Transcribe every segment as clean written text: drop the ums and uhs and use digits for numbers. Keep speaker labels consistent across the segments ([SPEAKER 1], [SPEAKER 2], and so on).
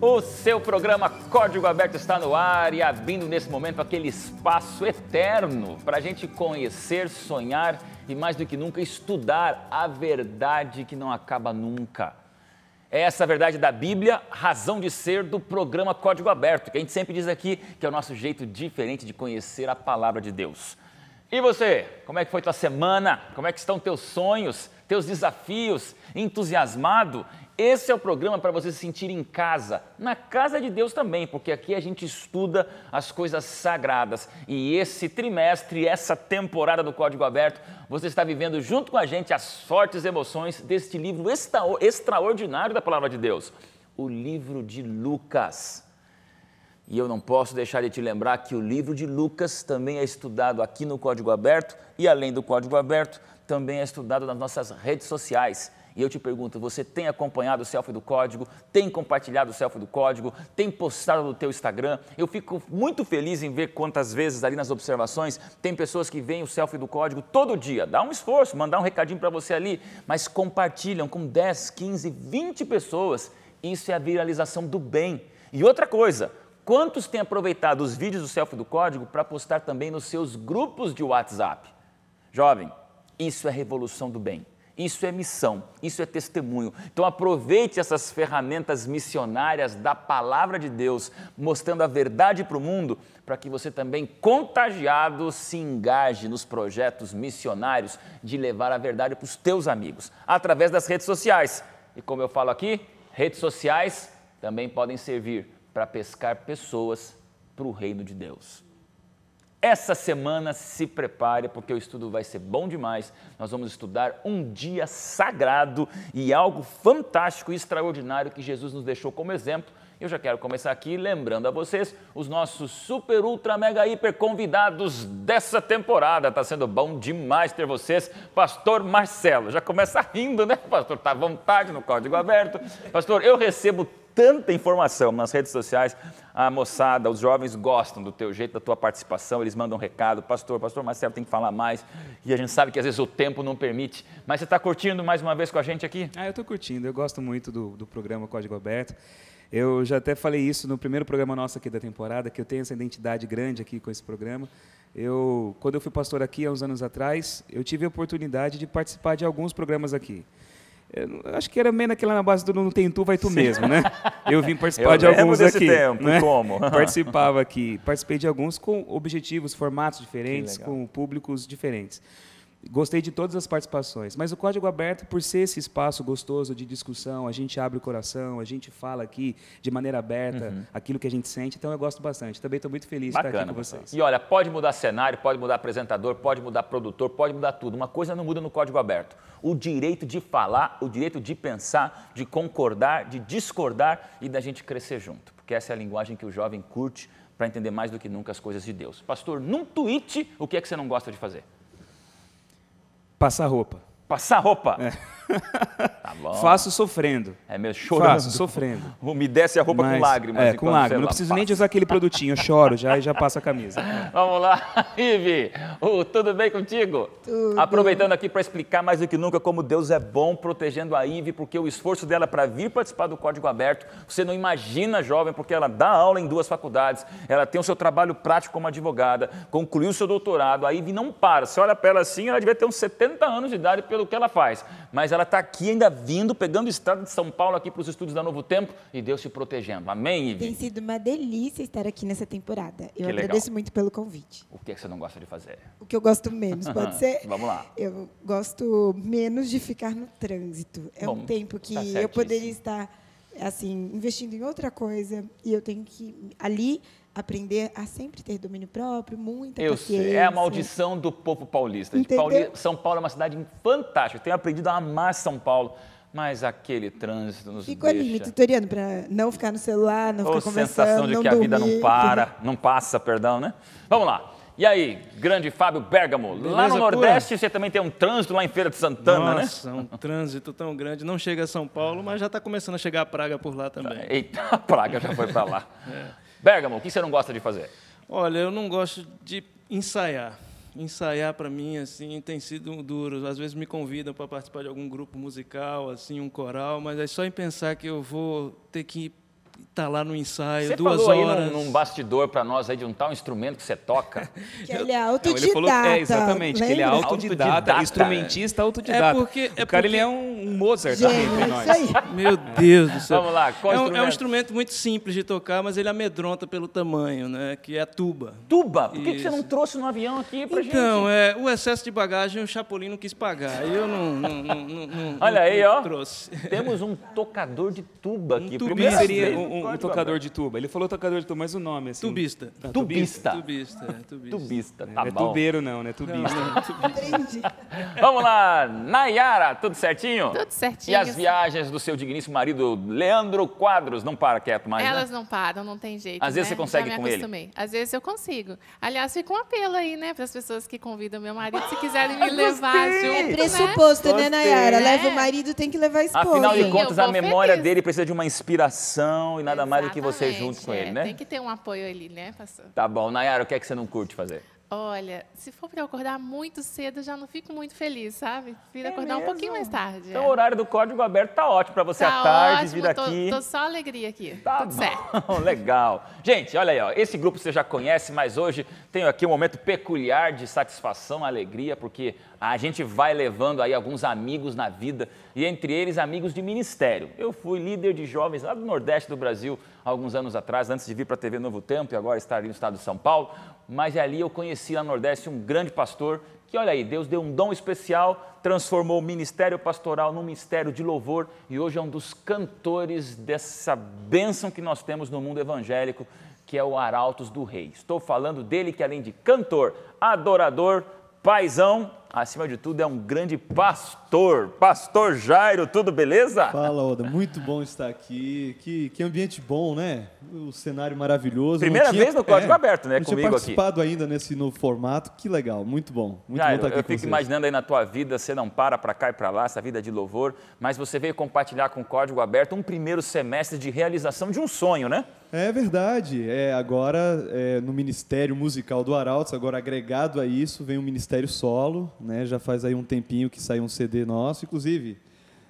[SPEAKER 1] O seu programa Código Aberto está no ar e abrindo nesse momento aquele espaço eterno para a gente conhecer, sonhar e mais do que nunca estudar a verdade que não acaba nunca. É essa verdade da Bíblia, razão de ser do programa Código Aberto, que a gente sempre diz aqui que é o nosso jeito diferente de conhecer a palavra de Deus. E você, como é que foi tua semana? Como é que estão teus sonhos, teus desafios? Entusiasmado? Esse é o programa para você se sentir em casa, na casa de Deus também, porque aqui a gente estuda as coisas sagradas. E esse trimestre, essa temporada do Código Aberto, você está vivendo junto com a gente as fortes emoções deste livro extraordinário da Palavra de Deus, o livro de Lucas. E eu não posso deixar de te lembrar que o livro de Lucas também é estudado aqui no Código Aberto e, além do Código Aberto, também é estudado nas nossas redes sociais. E eu te pergunto, você tem acompanhado o Selfie do Código? Tem compartilhado o Selfie do Código? Tem postado no teu Instagram? Eu fico muito feliz em ver quantas vezes ali nas observações tem pessoas que veem o Selfie do Código todo dia. Dá um esforço, mandar um recadinho para você ali, mas compartilham com 10, 15, 20 pessoas. Isso é a viralização do bem. E outra coisa, quantos têm aproveitado os vídeos do Selfie do Código para postar também nos seus grupos de WhatsApp? Jovem, isso é revolução do bem. Isso é missão, isso é testemunho. Então aproveite essas ferramentas missionárias da Palavra de Deus, mostrando a verdade para o mundo, para que você também, contagiado, se engaje nos projetos missionários de levar a verdade para os teus amigos, através das redes sociais. E como eu falo aqui, redes sociais também podem servir para pescar pessoas para o reino de Deus. Essa semana se prepare, porque o estudo vai ser bom demais. Nós vamos estudar um dia sagrado e algo fantástico e extraordinário que Jesus nos deixou como exemplo. Eu já quero começar aqui lembrando a vocês os nossos super, ultra, mega, hiper convidados dessa temporada. Está sendo bom demais ter vocês. Pastor Marcelo, já começa rindo, né? Pastor, está à vontade no Código Aberto. Pastor, eu recebo tanta informação nas redes sociais, a moçada, os jovens gostam do teu jeito, da tua participação, eles mandam um recado, pastor Marcelo tem que falar mais, e a gente sabe que às vezes o tempo não permite, mas você está curtindo mais uma vez com a gente aqui?
[SPEAKER 2] Eu estou curtindo, eu gosto muito do programa Código Aberto. Eu já até falei isso no primeiro programa nosso aqui da temporada, que eu tenho essa identidade grande aqui com esse programa. Quando eu fui pastor aqui há uns anos atrás, eu tive a oportunidade de participar de alguns programas aqui. Eu acho que era meio naquela na base do não tem tu, vai tu mesmo, né? Eu vim participar de alguns aqui.
[SPEAKER 1] Tempo,
[SPEAKER 2] né?
[SPEAKER 1] Como?
[SPEAKER 2] Participava aqui. Participei de alguns com objetivos, formatos diferentes, com públicos diferentes. Gostei de todas as participações, mas o Código Aberto, por ser esse espaço gostoso de discussão, a gente abre o coração, a gente fala aqui de maneira aberta aquilo que a gente sente, então eu gosto bastante. Também estou muito feliz de estar aqui com vocês.
[SPEAKER 1] E olha, pode mudar cenário, pode mudar apresentador, pode mudar produtor, pode mudar tudo. Uma coisa não muda no Código Aberto: o direito de falar, o direito de pensar, de concordar, de discordar e da gente crescer junto, porque essa é a linguagem que o jovem curte para entender mais do que nunca as coisas de Deus. Pastor, num tweet, o que é que você não gosta de fazer?
[SPEAKER 2] Passar roupa.
[SPEAKER 1] Passar roupa?
[SPEAKER 2] É.
[SPEAKER 1] Tá bom.
[SPEAKER 2] Faço sofrendo.
[SPEAKER 1] É mesmo, chorando.
[SPEAKER 2] Faço sofrendo.
[SPEAKER 1] Umedece a roupa com lágrimas.
[SPEAKER 2] Com lágrimas. Não preciso nem de usar aquele produtinho. Eu choro já e já passo a camisa.
[SPEAKER 1] Vamos lá, Ive. Tudo bem contigo?
[SPEAKER 3] Tudo.
[SPEAKER 1] Aproveitando aqui para explicar mais do que nunca como Deus é bom protegendo a Ive, porque o esforço dela para vir participar do Código Aberto, você não imagina, jovem, porque ela dá aula em 2 faculdades, ela tem o seu trabalho prático como advogada, concluiu o seu doutorado, a Ive não para. Você olha para ela assim, ela devia ter uns 70 anos de idade pelo que ela faz. Mas ela está aqui ainda vindo, pegando o estado de São Paulo aqui para os estudos da Novo Tempo e Deus te protegendo. Amém, Ive?
[SPEAKER 3] Tem sido uma delícia estar aqui nessa temporada. Eu
[SPEAKER 1] legal.
[SPEAKER 3] agradeço muito pelo convite.
[SPEAKER 1] O que é que você não gosta de fazer?
[SPEAKER 3] O que eu gosto menos, pode ser?
[SPEAKER 1] Vamos lá.
[SPEAKER 3] Eu gosto menos de ficar no trânsito. É um tempo que eu poderia estar assim, investindo em outra coisa e eu tenho que ali aprender a sempre ter domínio próprio, muita paciência.
[SPEAKER 1] Sei, é a maldição do povo paulista. São Paulo é uma cidade fantástica, eu tenho aprendido a amar São Paulo, mas aquele trânsito nos
[SPEAKER 3] Fico ali me tutoriando para não ficar no celular, não ficar conversando,
[SPEAKER 1] sensação de que a vida não passa, né? Vamos lá. E aí, grande Fábio Bergamo, beleza, lá no Nordeste você também tem um trânsito lá em Feira de Santana, né?
[SPEAKER 4] Nossa, um trânsito tão grande. Não chega a São Paulo, mas já está começando a chegar a praga por lá também.
[SPEAKER 1] Eita, a praga já foi para lá. Bergamo, o que você não gosta de fazer?
[SPEAKER 4] Olha, eu não gosto de ensaiar. Ensaiar, para mim, assim, tem sido duro. Às vezes me convidam para participar de algum grupo musical, assim, um coral, mas é só em pensar que eu vou ter que tá lá no ensaio,
[SPEAKER 1] você
[SPEAKER 4] 2
[SPEAKER 1] falou
[SPEAKER 4] horas.
[SPEAKER 1] aí num bastidor para nós aí de um tal instrumento que você toca.
[SPEAKER 3] Que ele é autodidata.
[SPEAKER 2] Ele falou, exatamente, que ele é autodidata, instrumentista autodidata. O cara, ele é um Mozart aqui entre nós.
[SPEAKER 3] Isso aí.
[SPEAKER 4] Meu Deus do céu.
[SPEAKER 1] Vamos lá, qual instrumento?
[SPEAKER 4] É um instrumento muito simples de tocar, mas ele amedronta pelo tamanho, né? Que é a tuba.
[SPEAKER 1] Tuba? Por que você não trouxe no avião aqui pra gente?
[SPEAKER 4] Então, o excesso de bagagem o Chapolin não quis pagar. Aí eu não
[SPEAKER 1] Olha aí, ó.
[SPEAKER 4] trouxe.
[SPEAKER 1] Temos um tocador de tuba aqui.
[SPEAKER 2] Por que seria um tocador de tuba? Ele falou tocador de tuba, mas o nome, assim...
[SPEAKER 4] Tubista.
[SPEAKER 1] Tubista.
[SPEAKER 4] Tubista,
[SPEAKER 1] tá
[SPEAKER 2] não é
[SPEAKER 1] bom.
[SPEAKER 2] tubeiro, não, né? Tubista.
[SPEAKER 3] Entendi.
[SPEAKER 1] Vamos lá, Nayara, tudo certinho?
[SPEAKER 5] Tudo certinho.
[SPEAKER 1] E as viagens do seu digníssimo marido, Leandro Quadros, não para quieto mais,
[SPEAKER 5] Elas
[SPEAKER 1] né?
[SPEAKER 5] não param, não tem jeito,
[SPEAKER 1] Às vezes
[SPEAKER 5] né?
[SPEAKER 1] você consegue
[SPEAKER 5] Já me
[SPEAKER 1] com ele?
[SPEAKER 5] acostumei. Às vezes eu consigo. Aliás, fica um apelo aí, né, para as pessoas que convidam meu marido, se quiserem me levar junto,
[SPEAKER 3] É
[SPEAKER 5] né?
[SPEAKER 3] pressuposto, né, Nayara?
[SPEAKER 5] É.
[SPEAKER 3] Leva o marido, tem que levar a esposa.
[SPEAKER 1] Afinal de
[SPEAKER 5] Sim,
[SPEAKER 1] contas,
[SPEAKER 5] eu
[SPEAKER 1] a
[SPEAKER 5] vou
[SPEAKER 1] memória
[SPEAKER 5] feliz.
[SPEAKER 1] dele precisa de uma inspiração e nada mais do que você
[SPEAKER 5] Exatamente,
[SPEAKER 1] junto com ele, né?
[SPEAKER 5] Tem que ter um apoio ali, né, pastor?
[SPEAKER 1] Tá bom. Nayara, o que é que você não curte fazer?
[SPEAKER 5] Olha, se for para eu acordar muito cedo, eu já não fico muito feliz, sabe? Prefiro acordar um pouquinho mais tarde.
[SPEAKER 1] Então o horário do Código Aberto tá ótimo para você
[SPEAKER 5] Tá
[SPEAKER 1] à tarde
[SPEAKER 5] ótimo,
[SPEAKER 1] vir aqui.
[SPEAKER 5] Tô só alegria aqui.
[SPEAKER 1] Tá
[SPEAKER 5] Tudo certo.
[SPEAKER 1] bom, legal. Gente, olha aí, ó, esse grupo você já conhece, mas hoje tenho aqui um momento peculiar de satisfação, alegria, porque a gente vai levando aí alguns amigos na vida, e entre eles amigos de ministério. Eu fui líder de jovens lá do Nordeste do Brasil, há alguns anos atrás, antes de vir para a TV Novo Tempo e agora estar ali no estado de São Paulo, mas ali eu conheci lá no Nordeste um grande pastor, que olha aí, Deus deu um dom especial, transformou o ministério pastoral num ministério de louvor e hoje é um dos cantores dessa bênção que nós temos no mundo evangélico, que é o Arautos do Rei. Estou falando dele que além de cantor, adorador, paizão, acima de tudo é um grande pastor. Pastor Jairo, tudo beleza?
[SPEAKER 6] Fala, Oda. Muito bom estar aqui. Que ambiente bom, né? O cenário maravilhoso.
[SPEAKER 1] Primeira vez no Código Aberto, né?
[SPEAKER 6] Não
[SPEAKER 1] Comigo
[SPEAKER 6] tinha
[SPEAKER 1] aqui.
[SPEAKER 6] participado ainda nesse novo formato. Que legal. Muito bom. Muito
[SPEAKER 1] Jairo,
[SPEAKER 6] bom estar aqui
[SPEAKER 1] eu
[SPEAKER 6] com
[SPEAKER 1] fico
[SPEAKER 6] vocês.
[SPEAKER 1] imaginando aí na tua vida, você não para cá e para lá, essa vida de louvor, mas você veio compartilhar com o Código Aberto um primeiro semestre de realização de um sonho, né?
[SPEAKER 6] É verdade. Agora, no Ministério Musical do Arautos, agora agregado a isso, vem um Ministério Solo, né? Já faz aí um tempinho que saiu um CD nosso, inclusive.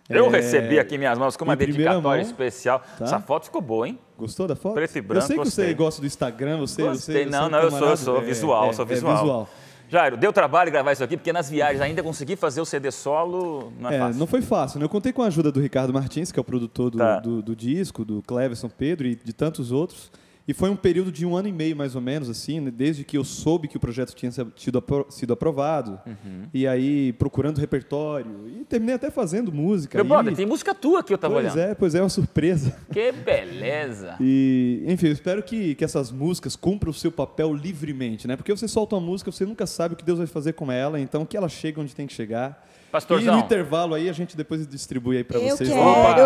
[SPEAKER 1] Eu recebi aqui em minhas mãos com uma
[SPEAKER 6] em primeira
[SPEAKER 1] dedicatória
[SPEAKER 6] mão,
[SPEAKER 1] especial.
[SPEAKER 6] tá?
[SPEAKER 1] Essa foto ficou boa, hein?
[SPEAKER 6] Gostou da foto?
[SPEAKER 1] Preto e branco,
[SPEAKER 6] Eu sei que
[SPEAKER 1] gostei.
[SPEAKER 6] você gosta do Instagram,
[SPEAKER 1] Gostei.
[SPEAKER 6] você
[SPEAKER 1] Não,
[SPEAKER 6] é um
[SPEAKER 1] eu
[SPEAKER 6] camarada,
[SPEAKER 1] sou visual, sou visual.
[SPEAKER 6] visual.
[SPEAKER 1] Jairo, deu trabalho gravar isso aqui, porque nas viagens ainda consegui fazer o CD solo, não é fácil.
[SPEAKER 6] Não foi fácil, né? Eu contei com a ajuda do Ricardo Martins, que é o produtor
[SPEAKER 1] Tá.
[SPEAKER 6] do disco, do Cleverson Pedro e de tantos outros. E foi um período de 1 ano e meio, mais ou menos, assim, né? Desde que eu soube que o projeto tinha sido aprovado. E aí, procurando repertório. E terminei até fazendo música.
[SPEAKER 1] Meu brother, tem música tua aqui, eu tava olhando.
[SPEAKER 6] Pois é, uma surpresa.
[SPEAKER 1] Que beleza.
[SPEAKER 6] E, enfim, eu espero que essas músicas cumpram o seu papel livremente, né? Porque você solta uma música, você nunca sabe o que Deus vai fazer com ela, então que ela chegue onde tem que chegar.
[SPEAKER 1] Pastorzão.
[SPEAKER 6] E no intervalo aí, a gente depois distribui aí pra
[SPEAKER 3] Eu
[SPEAKER 6] vocês.
[SPEAKER 3] quero,
[SPEAKER 1] Opa!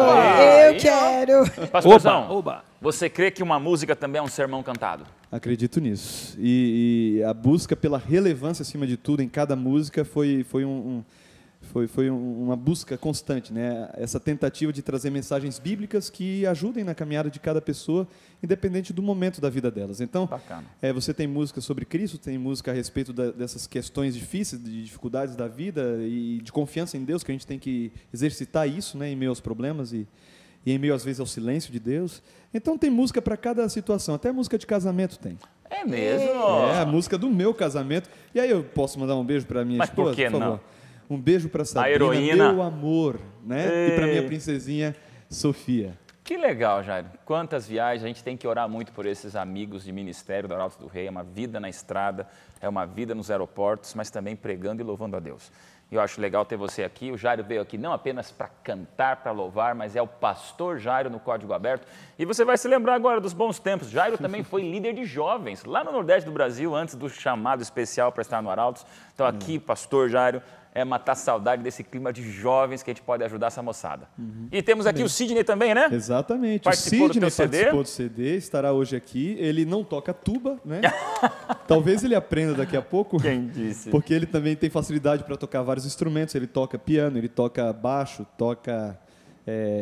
[SPEAKER 3] eu quero.
[SPEAKER 1] Pastorzão,
[SPEAKER 2] Oba!
[SPEAKER 1] você crê que uma música também é um sermão cantado?
[SPEAKER 6] Acredito nisso. E a busca pela relevância, acima de tudo, em cada música foi uma busca constante, né? Essa tentativa de trazer mensagens bíblicas que ajudem na caminhada de cada pessoa, independente do momento da vida delas. Então,
[SPEAKER 1] Bacana.
[SPEAKER 6] você tem música sobre Cristo, tem música a respeito dessas questões difíceis, de dificuldades da vida e de confiança em Deus, que a gente tem que exercitar isso, né, em meio aos problemas e em meio, às vezes, ao silêncio de Deus. Então, tem música para cada situação, até música de casamento tem.
[SPEAKER 1] É mesmo?
[SPEAKER 6] A música do meu casamento. E aí eu posso mandar um beijo para minha
[SPEAKER 1] Mas
[SPEAKER 6] esposa,
[SPEAKER 1] por que
[SPEAKER 6] favor?
[SPEAKER 1] não?
[SPEAKER 6] Um beijo para Sabrina,
[SPEAKER 1] heroína.
[SPEAKER 6] meu amor, né? E para minha princesinha Sofia.
[SPEAKER 1] Que legal, Jairo. Quantas viagens, a gente tem que orar muito por esses amigos de ministério do Arautos do Rei. É uma vida na estrada, é uma vida nos aeroportos, mas também pregando e louvando a Deus. E eu acho legal ter você aqui. O Jairo veio aqui não apenas para cantar, para louvar, mas é o pastor Jairo no Código Aberto. E você vai se lembrar agora dos bons tempos. Jairo também foi líder de jovens lá no Nordeste do Brasil, antes do chamado especial para estar no Arautos. Então aqui, pastor Jairo, é matar saudade desse clima de jovens que a gente pode ajudar essa moçada. E temos aqui o Sidney também, né?
[SPEAKER 6] Exatamente.
[SPEAKER 1] Participou
[SPEAKER 6] o
[SPEAKER 1] do
[SPEAKER 6] Sidney
[SPEAKER 1] teu CD?
[SPEAKER 6] participou do CD, estará hoje aqui. Ele não toca tuba, né? Talvez ele aprenda daqui a pouco.
[SPEAKER 1] Quem disse?
[SPEAKER 6] Porque ele também tem facilidade para tocar vários instrumentos. Ele toca piano, ele toca baixo, toca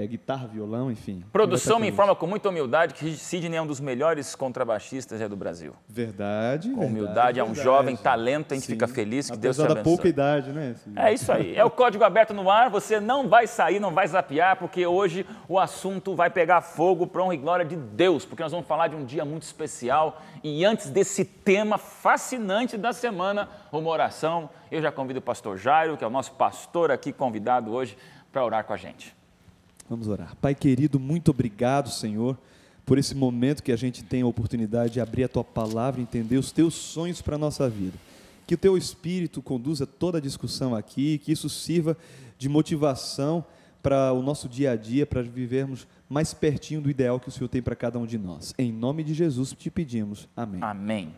[SPEAKER 6] guitarra, violão, enfim.
[SPEAKER 1] Produção me informa com muita humildade que Sidney é um dos melhores contrabaixistas do Brasil.
[SPEAKER 6] Verdade.
[SPEAKER 1] Com humildade, é um jovem talento, a gente fica feliz, que Deus te abençoe.
[SPEAKER 6] Da pouca idade, né?
[SPEAKER 1] É isso aí, é o Código Aberto no ar, você não vai sair, não vai zapear, porque hoje o assunto vai pegar fogo para honra e glória de Deus, porque nós vamos falar de um dia muito especial e antes desse tema fascinante da semana, uma oração, eu já convido o pastor Jairo, que é o nosso pastor aqui convidado hoje, para orar com a gente.
[SPEAKER 6] Vamos orar. Pai querido, muito obrigado, Senhor, por esse momento que a gente tem a oportunidade de abrir a Tua Palavra e entender os Teus sonhos para a nossa vida. Que o Teu Espírito conduza toda a discussão aqui, que isso sirva de motivação para o nosso dia a dia, para vivermos mais pertinho do ideal que o Senhor tem para cada um de nós. Em nome de Jesus te pedimos. Amém.
[SPEAKER 1] Amém.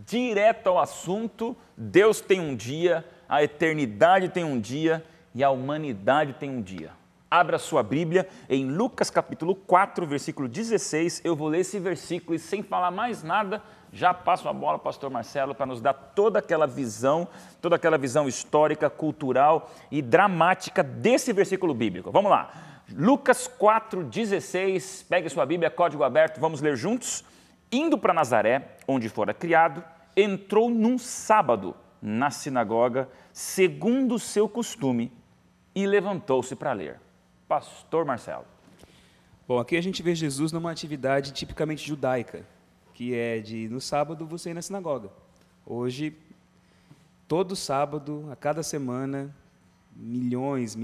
[SPEAKER 1] Direto ao assunto, Deus tem um dia, a eternidade tem um dia e a humanidade tem um dia. Abra sua Bíblia em Lucas capítulo 4, versículo 16. Eu vou ler esse versículo e sem falar mais nada, já passo a bola ao pastor Marcelo para nos dar toda aquela visão histórica, cultural e dramática desse versículo bíblico. Vamos lá. Lucas 4, 16. Pegue sua Bíblia, Código Aberto, vamos ler juntos. Indo para Nazaré, onde fora criado, entrou num sábado na sinagoga, segundo o seu costume, e levantou-se para ler. Pastor Marcelo.
[SPEAKER 2] Bom, aqui a gente vê Jesus numa atividade tipicamente judaica, que é de, no sábado, você ir na sinagoga. Hoje, todo sábado, a cada semana, milhares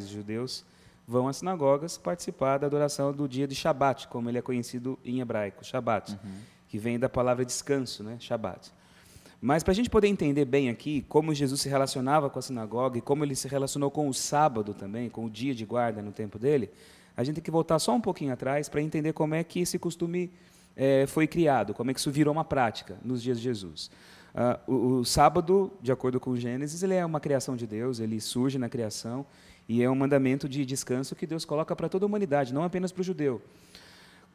[SPEAKER 2] de judeus vão às sinagogas participar da adoração do dia de Shabat, como ele é conhecido em hebraico, Shabat, que vem da palavra descanso, né? Shabat. Mas para a gente poder entender bem aqui como Jesus se relacionava com a sinagoga e como ele se relacionou com o sábado também, com o dia de guarda no tempo dele, a gente tem que voltar só um pouquinho atrás para entender como é que esse costume foi criado, como é que isso virou uma prática nos dias de Jesus. O sábado, de acordo com Gênesis, ele é uma criação de Deus, ele surge na criação e é um mandamento de descanso que Deus coloca para toda a humanidade, não apenas para o judeu.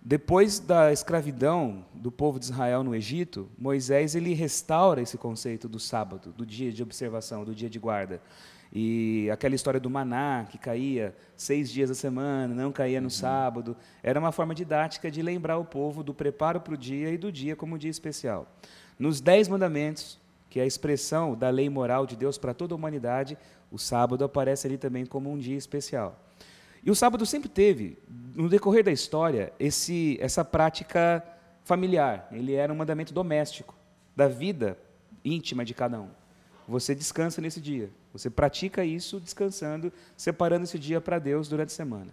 [SPEAKER 2] Depois da escravidão do povo de Israel no Egito, Moisés ele restaura esse conceito do sábado, do dia de observação, do dia de guarda. E aquela história do maná, que caía 6 dias da semana, não caía no sábado, era uma forma didática de lembrar o povo do preparo para o dia e do dia como um dia especial. Nos 10 mandamentos, que é a expressão da lei moral de Deus para toda a humanidade, o sábado aparece ali também como um dia especial. E o sábado sempre teve, no decorrer da história, essa prática familiar. Ele era um mandamento doméstico, da vida íntima de cada um. Você descansa nesse dia. Você pratica isso descansando, separando esse dia para Deus durante a semana.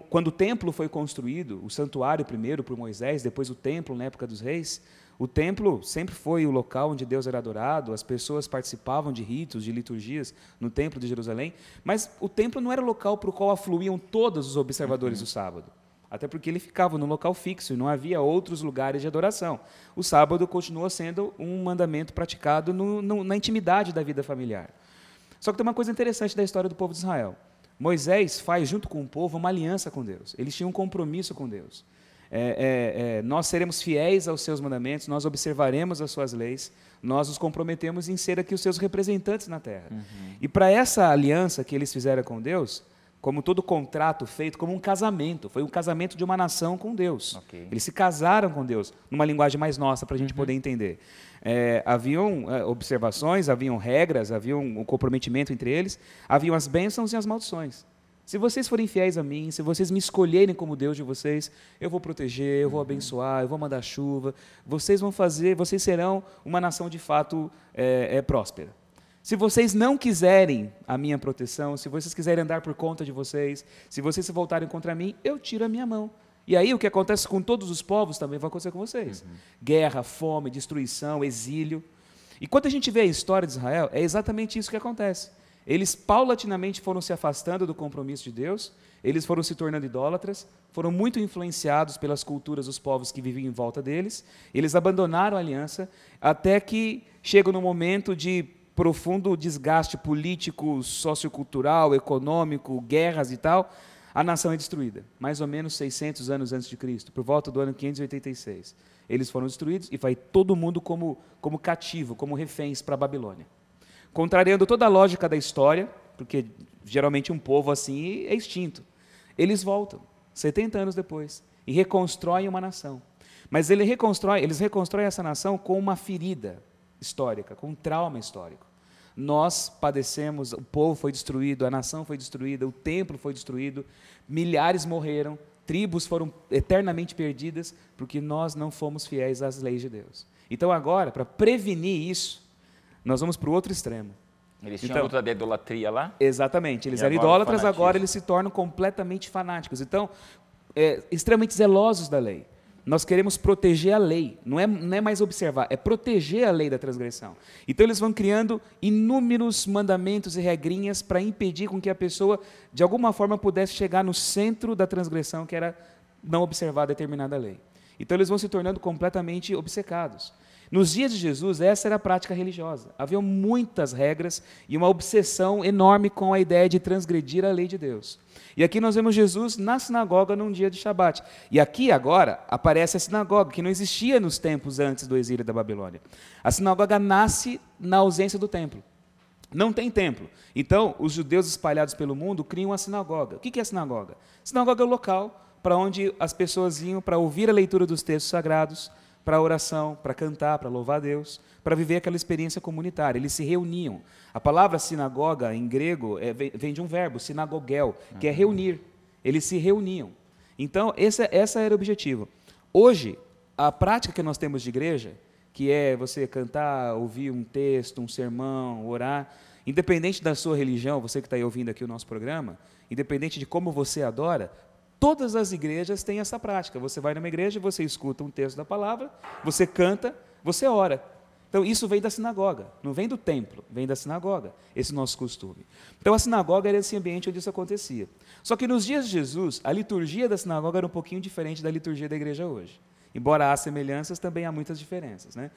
[SPEAKER 2] Quando o templo foi construído, o santuário primeiro por Moisés, depois o templo na época dos reis, o templo sempre foi o local onde Deus era adorado, as pessoas participavam de ritos, de liturgias no templo de Jerusalém, mas o templo não era o local para o qual afluíam todos os observadores do sábado, até porque ele ficava num local fixo e não havia outros lugares de adoração. O sábado continua sendo um mandamento praticado na intimidade da vida familiar. Só que tem uma coisa interessante da história do povo de Israel. Moisés faz junto com o povo uma aliança com Deus, eles tinham um compromisso com Deus. Nós seremos fiéis aos seus mandamentos, nós observaremos as suas leis, nós nos comprometemos em ser aqui os seus representantes na terra. E para essa aliança que eles fizeram com Deus, como todo contrato feito, como um casamento, foi um casamento de uma nação com Deus. Okay. Eles se casaram com Deus, numa linguagem mais nossa, para a gente poder entender. Haviam observações, haviam regras, havia um comprometimento entre eles, haviam as bênçãos e as maldições. Se vocês forem fiéis a mim, se vocês me escolherem como Deus de vocês, eu vou proteger, eu vou abençoar, eu vou mandar chuva, vocês serão uma nação de fato próspera. Se vocês não quiserem a minha proteção, se vocês quiserem andar por conta de vocês, se vocês se voltarem contra mim, eu tiro a minha mão. E aí o que acontece com todos os povos também vai acontecer com vocês. Guerra, fome, destruição, exílio. E quando a gente vê a história de Israel, é exatamente isso que acontece. Eles paulatinamente foram se afastando do compromisso de Deus, eles foram se tornando idólatras, foram muito influenciados pelas culturas dos povos que viviam em volta deles, eles abandonaram a aliança, até que chegam no momento de profundo desgaste político, sociocultural, econômico, guerras e tal, a nação é destruída, mais ou menos 600 anos antes de Cristo, por volta do ano 586. Eles foram destruídos e vai todo mundo como cativo, como reféns para a Babilônia. Contrariando toda a lógica da história, porque geralmente um povo assim é extinto. Eles voltam, 70 anos depois, e reconstroem uma nação. Mas eles reconstroem essa nação com uma ferida histórica, com um trauma histórico. Nós padecemos, o povo foi destruído, a nação foi destruída, o templo foi destruído, milhares morreram, tribos foram eternamente perdidas, porque nós não fomos fiéis às leis de Deus. Então agora, para prevenir isso, nós vamos para o outro extremo.
[SPEAKER 1] Eles tinham a luta da idolatria lá?
[SPEAKER 2] Exatamente, eles eram idólatras, agora eles se tornam completamente fanáticos. Então, extremamente zelosos da lei. Nós queremos proteger a lei, não é mais observar, é proteger a lei da transgressão. Então eles vão criando inúmeros mandamentos e regrinhas para impedir com que a pessoa, de alguma forma, pudesse chegar no centro da transgressão, que era não observar determinada lei. Então eles vão se tornando completamente obcecados. Nos dias de Jesus, essa era a prática religiosa. Havia muitas regras e uma obsessão enorme com a ideia de transgredir a lei de Deus. E aqui nós vemos Jesus na sinagoga num dia de Shabat. E aqui agora aparece a sinagoga, que não existia nos tempos antes do exílio da Babilônia. A sinagoga nasce na ausência do templo. Não tem templo. Então, os judeus espalhados pelo mundo criam a sinagoga. O que é a sinagoga? Sinagoga é o local para onde as pessoas iam para ouvir a leitura dos textos sagrados, para a oração, para cantar, para louvar a Deus, para viver aquela experiência comunitária. Eles se reuniam. A palavra sinagoga, em grego, vem de um verbo, sinagogel, que é reunir. Eles se reuniam. Então, esse era o objetivo. Hoje, a prática que nós temos de igreja, que é você cantar, ouvir um texto, um sermão, orar, independente da sua religião, você que está aí ouvindo aqui o nosso programa, independente de como você adora, todas as igrejas têm essa prática. Você vai numa igreja, você escuta um texto da palavra, você canta, você ora. Então, isso vem da sinagoga, não vem do templo, vem da sinagoga, esse nosso costume. Então, a sinagoga era esse ambiente onde isso acontecia. Só que nos dias de Jesus, a liturgia da sinagoga era um pouquinho diferente da liturgia da igreja hoje. Embora há semelhanças, também há muitas diferenças, né?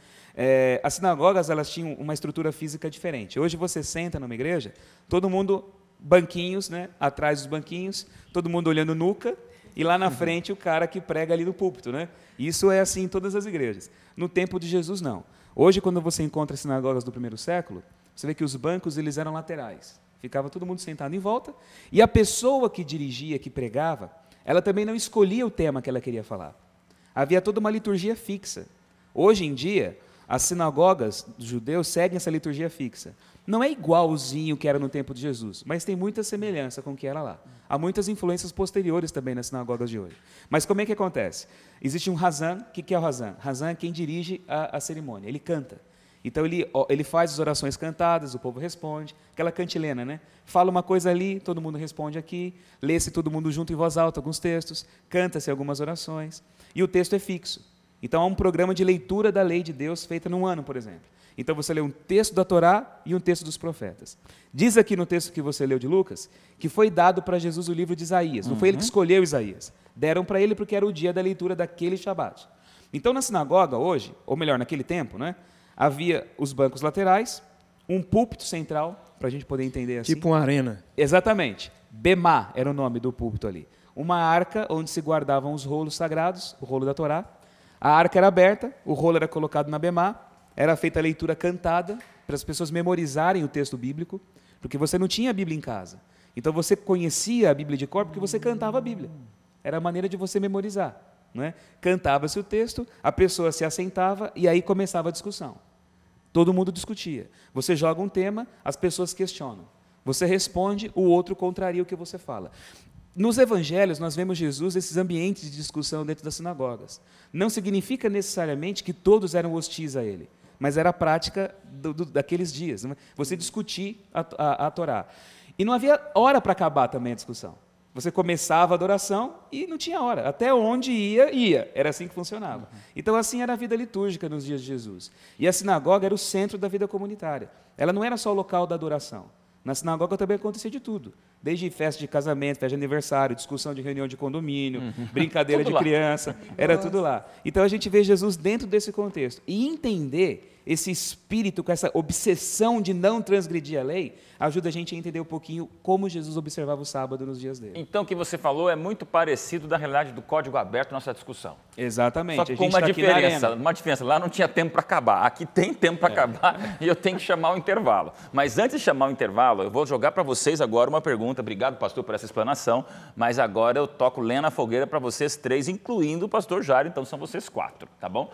[SPEAKER 2] As sinagogas, elas tinham uma estrutura física diferente. Hoje você senta numa igreja, todo mundo, banquinhos, né? Atrás dos banquinhos, todo mundo olhando nuca, e lá na frente o cara que prega ali no púlpito, né? Isso é assim em todas as igrejas. No tempo de Jesus, não. Hoje, quando você encontra as sinagogas do primeiro século, você vê que os bancos eles eram laterais. Ficava todo mundo sentado em volta, e a pessoa que dirigia, que pregava, ela também não escolhia o tema que ela queria falar. Havia toda uma liturgia fixa. Hoje em dia, as sinagogas dos judeus seguem essa liturgia fixa. Não é igualzinho que era no tempo de Jesus, mas tem muita semelhança com o que era lá. Há muitas influências posteriores também nas sinagogas de hoje. Mas como é que acontece? Existe um Hazan. O que é o Hazan? Hazan é quem dirige a cerimônia, ele canta. Então ele faz as orações cantadas, o povo responde, aquela cantilena, né? Fala uma coisa ali, todo mundo responde aqui, lê-se todo mundo junto em voz alta alguns textos, canta-se algumas orações, e o texto é fixo. Então há um programa de leitura da lei de Deus feita num ano, por exemplo. Então você lê um texto da Torá e um texto dos profetas. Diz aqui no texto que você leu de Lucas, que foi dado para Jesus o livro de Isaías. Não foi ele que escolheu Isaías. Deram para ele porque era o dia da leitura daquele Shabat. Então na sinagoga hoje, ou melhor, naquele tempo, né, havia os bancos laterais, um púlpito central, para a gente poder entender assim.
[SPEAKER 4] Tipo uma arena.
[SPEAKER 2] Exatamente. Bemá era o nome do púlpito ali. Uma arca onde se guardavam os rolos sagrados, o rolo da Torá. A arca era aberta, o rolo era colocado na Bemá, era feita a leitura cantada, para as pessoas memorizarem o texto bíblico, porque você não tinha a Bíblia em casa. Então você conhecia a Bíblia de cor porque você cantava a Bíblia. Era a maneira de você memorizar. Não é? Cantava-se o texto, a pessoa se assentava e aí começava a discussão. Todo mundo discutia. Você joga um tema, as pessoas questionam. Você responde, o outro contraria o que você fala. Nos evangelhos, nós vemos Jesus nesses ambientes de discussão dentro das sinagogas. Não significa necessariamente que todos eram hostis a ele, mas era a prática daqueles dias. Você discutir a Torá. E não havia hora para acabar também a discussão. Você começava a adoração e não tinha hora. Até onde ia. Era assim que funcionava. Então, assim era a vida litúrgica nos dias de Jesus. E a sinagoga era o centro da vida comunitária. Ela não era só o local da adoração. Na sinagoga também acontecia de tudo. Desde festa de casamento, festa de aniversário, discussão de reunião de condomínio, brincadeira de criança, era tudo lá. Então a gente vê Jesus dentro desse contexto. E entender esse espírito, com essa obsessão de não transgredir a lei, ajuda a gente a entender um pouquinho como Jesus observava o sábado nos dias dele.
[SPEAKER 1] Então, o que você falou é muito parecido da realidade do Código Aberto, nossa discussão.
[SPEAKER 2] Exatamente.
[SPEAKER 1] Só que com uma diferença. Lá não tinha tempo para acabar. Aqui tem tempo para acabar e eu tenho que chamar o intervalo. Mas antes de chamar o intervalo, eu vou jogar para vocês agora uma pergunta. Obrigado, pastor, por essa explanação. Mas agora eu toco lenha na fogueira para vocês 3, incluindo o pastor Jairo. Então, são vocês 4, tá bom?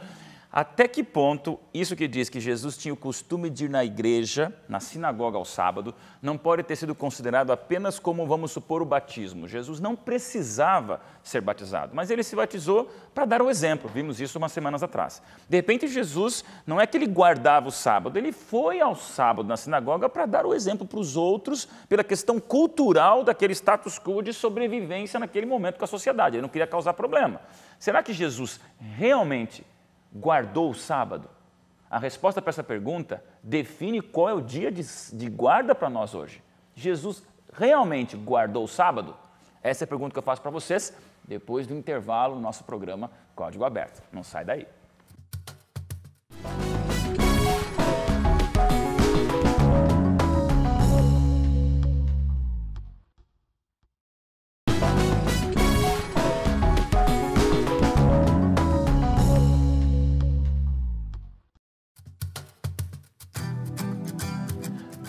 [SPEAKER 1] Até que ponto isso que diz que Jesus tinha o costume de ir na igreja, na sinagoga ao sábado, não pode ter sido considerado apenas como, vamos supor, o batismo? Jesus não precisava ser batizado, mas ele se batizou para dar o exemplo. Vimos isso umas semanas atrás. De repente, Jesus não é que ele guardava o sábado, ele foi ao sábado na sinagoga para dar o exemplo para os outros, pela questão cultural daquele status quo de sobrevivência naquele momento com a sociedade. Ele não queria causar problema. Será que Jesus realmente guardou o sábado? A resposta para essa pergunta define qual é o dia de guarda para nós hoje. Jesus realmente guardou o sábado? Essa é a pergunta que eu faço para vocês depois do intervalo no nosso programa Código Aberto. Não sai daí.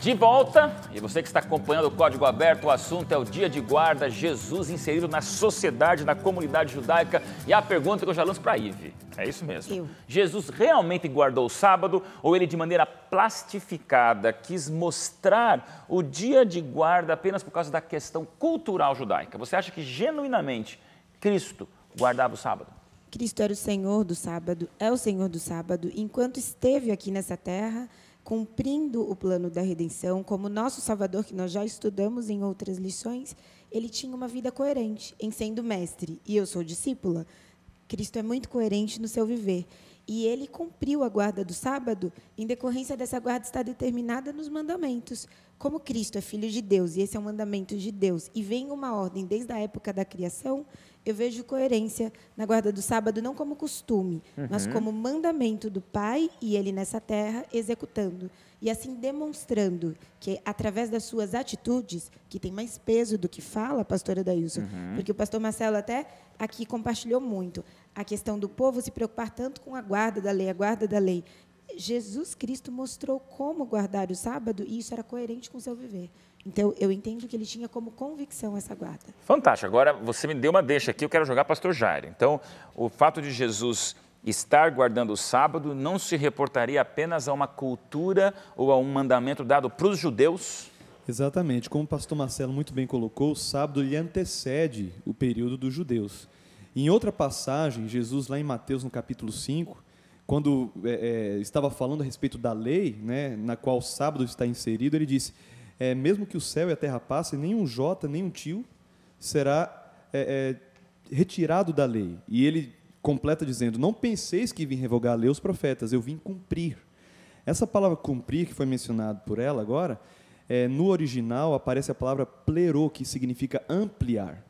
[SPEAKER 1] De volta, e você que está acompanhando o Código Aberto, o assunto é o dia de guarda, Jesus inserido na sociedade, na comunidade judaica, e a pergunta que eu já lanço para a Ive, é isso mesmo. Jesus realmente guardou o sábado ou ele de maneira plastificada quis mostrar o dia de guarda apenas por causa da questão cultural judaica? Você acha que genuinamente Cristo guardava o sábado?
[SPEAKER 3] Cristo era o Senhor do sábado, é o Senhor do sábado, enquanto esteve aqui nessa terra, cumprindo o plano da redenção, como nosso Salvador, que nós já estudamos em outras lições, ele tinha uma vida coerente em sendo mestre. E eu sou discípula. Cristo é muito coerente no seu viver. E ele cumpriu a guarda do sábado, em decorrência dessa guarda está determinada nos mandamentos. Como Cristo é filho de Deus, e esse é um mandamento de Deus, e vem uma ordem desde a época da criação, eu vejo coerência na guarda do sábado, não como costume, mas como mandamento do Pai e ele nessa terra executando. E assim demonstrando que, através das suas atitudes, que tem mais peso do que fala, pastora Dailson, porque o pastor Marcelo até aqui compartilhou muito, a questão do povo se preocupar tanto com a guarda da lei. Jesus Cristo mostrou como guardar o sábado e isso era coerente com o seu viver. Então, eu entendo que ele tinha como convicção essa guarda.
[SPEAKER 1] Fantástico. Agora, você me deu uma deixa aqui, eu quero jogar para o pastor Jairo. Então, o fato de Jesus estar guardando o sábado não se reportaria apenas a uma cultura ou a um mandamento dado para os judeus?
[SPEAKER 6] Exatamente. Como o pastor Marcelo muito bem colocou, o sábado lhe antecede o período dos judeus. Em outra passagem, Jesus, lá em Mateus, no capítulo 5, quando estava falando a respeito da lei, né, na qual o sábado está inserido, ele disse, mesmo que o céu e a terra passem, nem um jota, nem um tio será retirado da lei. E ele completa dizendo, não penseis que vim revogar a lei os profetas, eu vim cumprir. Essa palavra cumprir, que foi mencionado por ela agora, no original aparece a palavra plerô, que significa ampliar.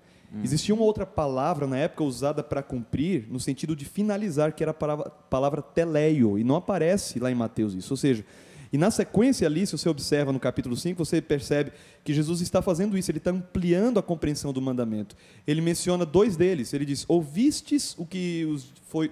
[SPEAKER 6] Existia uma outra palavra na época usada para cumprir, no sentido de finalizar, que era a palavra teleio, e não aparece lá em Mateus isso. Ou seja, e na sequência ali, se você observa no capítulo 5, você percebe que Jesus está fazendo isso, ele está ampliando a compreensão do mandamento. Ele menciona 2 deles, ele diz, ouvistes o que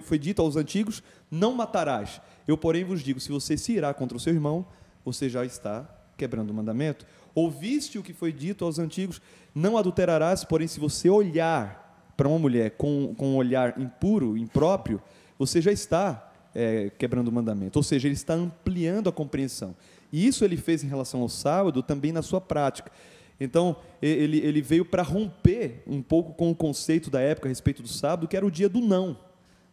[SPEAKER 6] foi dito aos antigos, não matarás. Eu, porém, vos digo, se você se irá contra o seu irmão, você já está quebrando o mandamento. Ouviste o que foi dito aos antigos, não adulterarás, porém, se você olhar para uma mulher com um olhar impuro, impróprio, você já está quebrando o mandamento. Ou seja, ele está ampliando a compreensão. E isso ele fez em relação ao sábado, também na sua prática. Então, ele veio para romper um pouco com o conceito da época a respeito do sábado, que era o dia do não.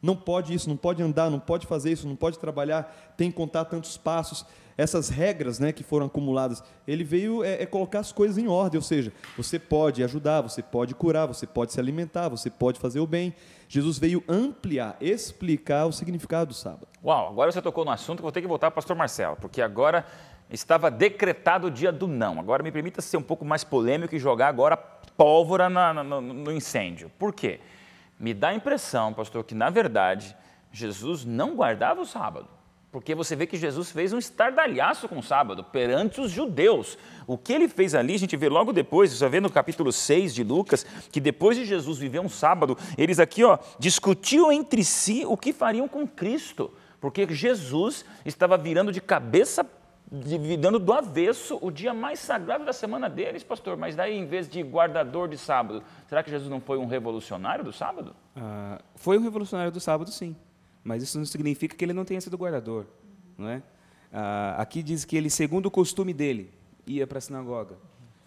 [SPEAKER 6] Não pode isso, não pode andar, não pode fazer isso, não pode trabalhar, tem que contar tantos passos. Essas regras, né, que foram acumuladas, ele veio colocar as coisas em ordem, ou seja, você pode ajudar, você pode curar, você pode se alimentar, você pode fazer o bem. Jesus veio ampliar, explicar o significado do sábado.
[SPEAKER 1] Uau, agora você tocou no assunto que eu vou ter que voltar para o pastor Marcelo, porque agora estava decretado o dia do não. Agora me permita ser um pouco mais polêmico e jogar agora pólvora no incêndio. Por quê? Me dá a impressão, pastor, que na verdade Jesus não guardava o sábado. Porque você vê que Jesus fez um estardalhaço com o sábado perante os judeus. O que ele fez ali, a gente vê logo depois, você vê no capítulo 6 de Lucas, que depois de Jesus viver um sábado, eles aqui discutiam entre si o que fariam com Cristo. Porque Jesus estava virando de cabeça, virando do avesso o dia mais sagrado da semana deles, pastor. Mas daí, em vez de guardador de sábado, será que Jesus não foi um revolucionário do sábado?
[SPEAKER 2] Foi um revolucionário do sábado, sim. Mas isso não significa que ele não tenha sido guardador, não é? Aqui diz que ele, segundo o costume dele, ia para a sinagoga.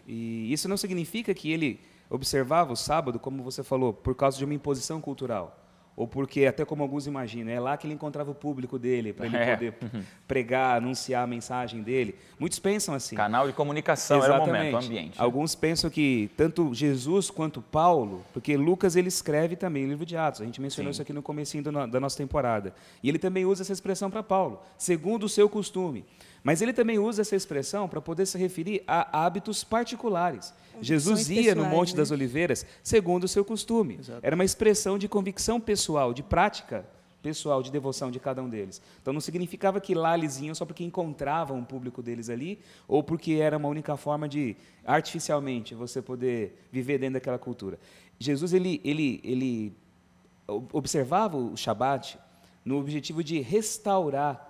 [SPEAKER 2] E isso não significa que ele observava o sábado, como você falou, por causa de uma imposição cultural. Ou porque, até como alguns imaginam, é lá que ele encontrava o público dele, para ele poder pregar, anunciar a mensagem dele. Muitos pensam assim.
[SPEAKER 1] Canal de comunicação. Exatamente. Era o momento, o ambiente.
[SPEAKER 2] Alguns pensam que tanto Jesus quanto Paulo, porque Lucas ele escreve também o livro de Atos, a gente mencionou isso aqui no comecinho da nossa temporada, e ele também usa essa expressão para Paulo, segundo o seu costume. Mas ele também usa essa expressão para poder se referir a hábitos particulares. Jesus ia no Monte das Oliveiras segundo o seu costume. Exato. Era uma expressão de convicção pessoal, de prática pessoal, de devoção de cada um deles. Então não significava que lá eles iam só porque encontravam um público deles ali, ou porque era uma única forma de, artificialmente, você poder viver dentro daquela cultura. Jesus ele observava o Shabat no objetivo de restaurar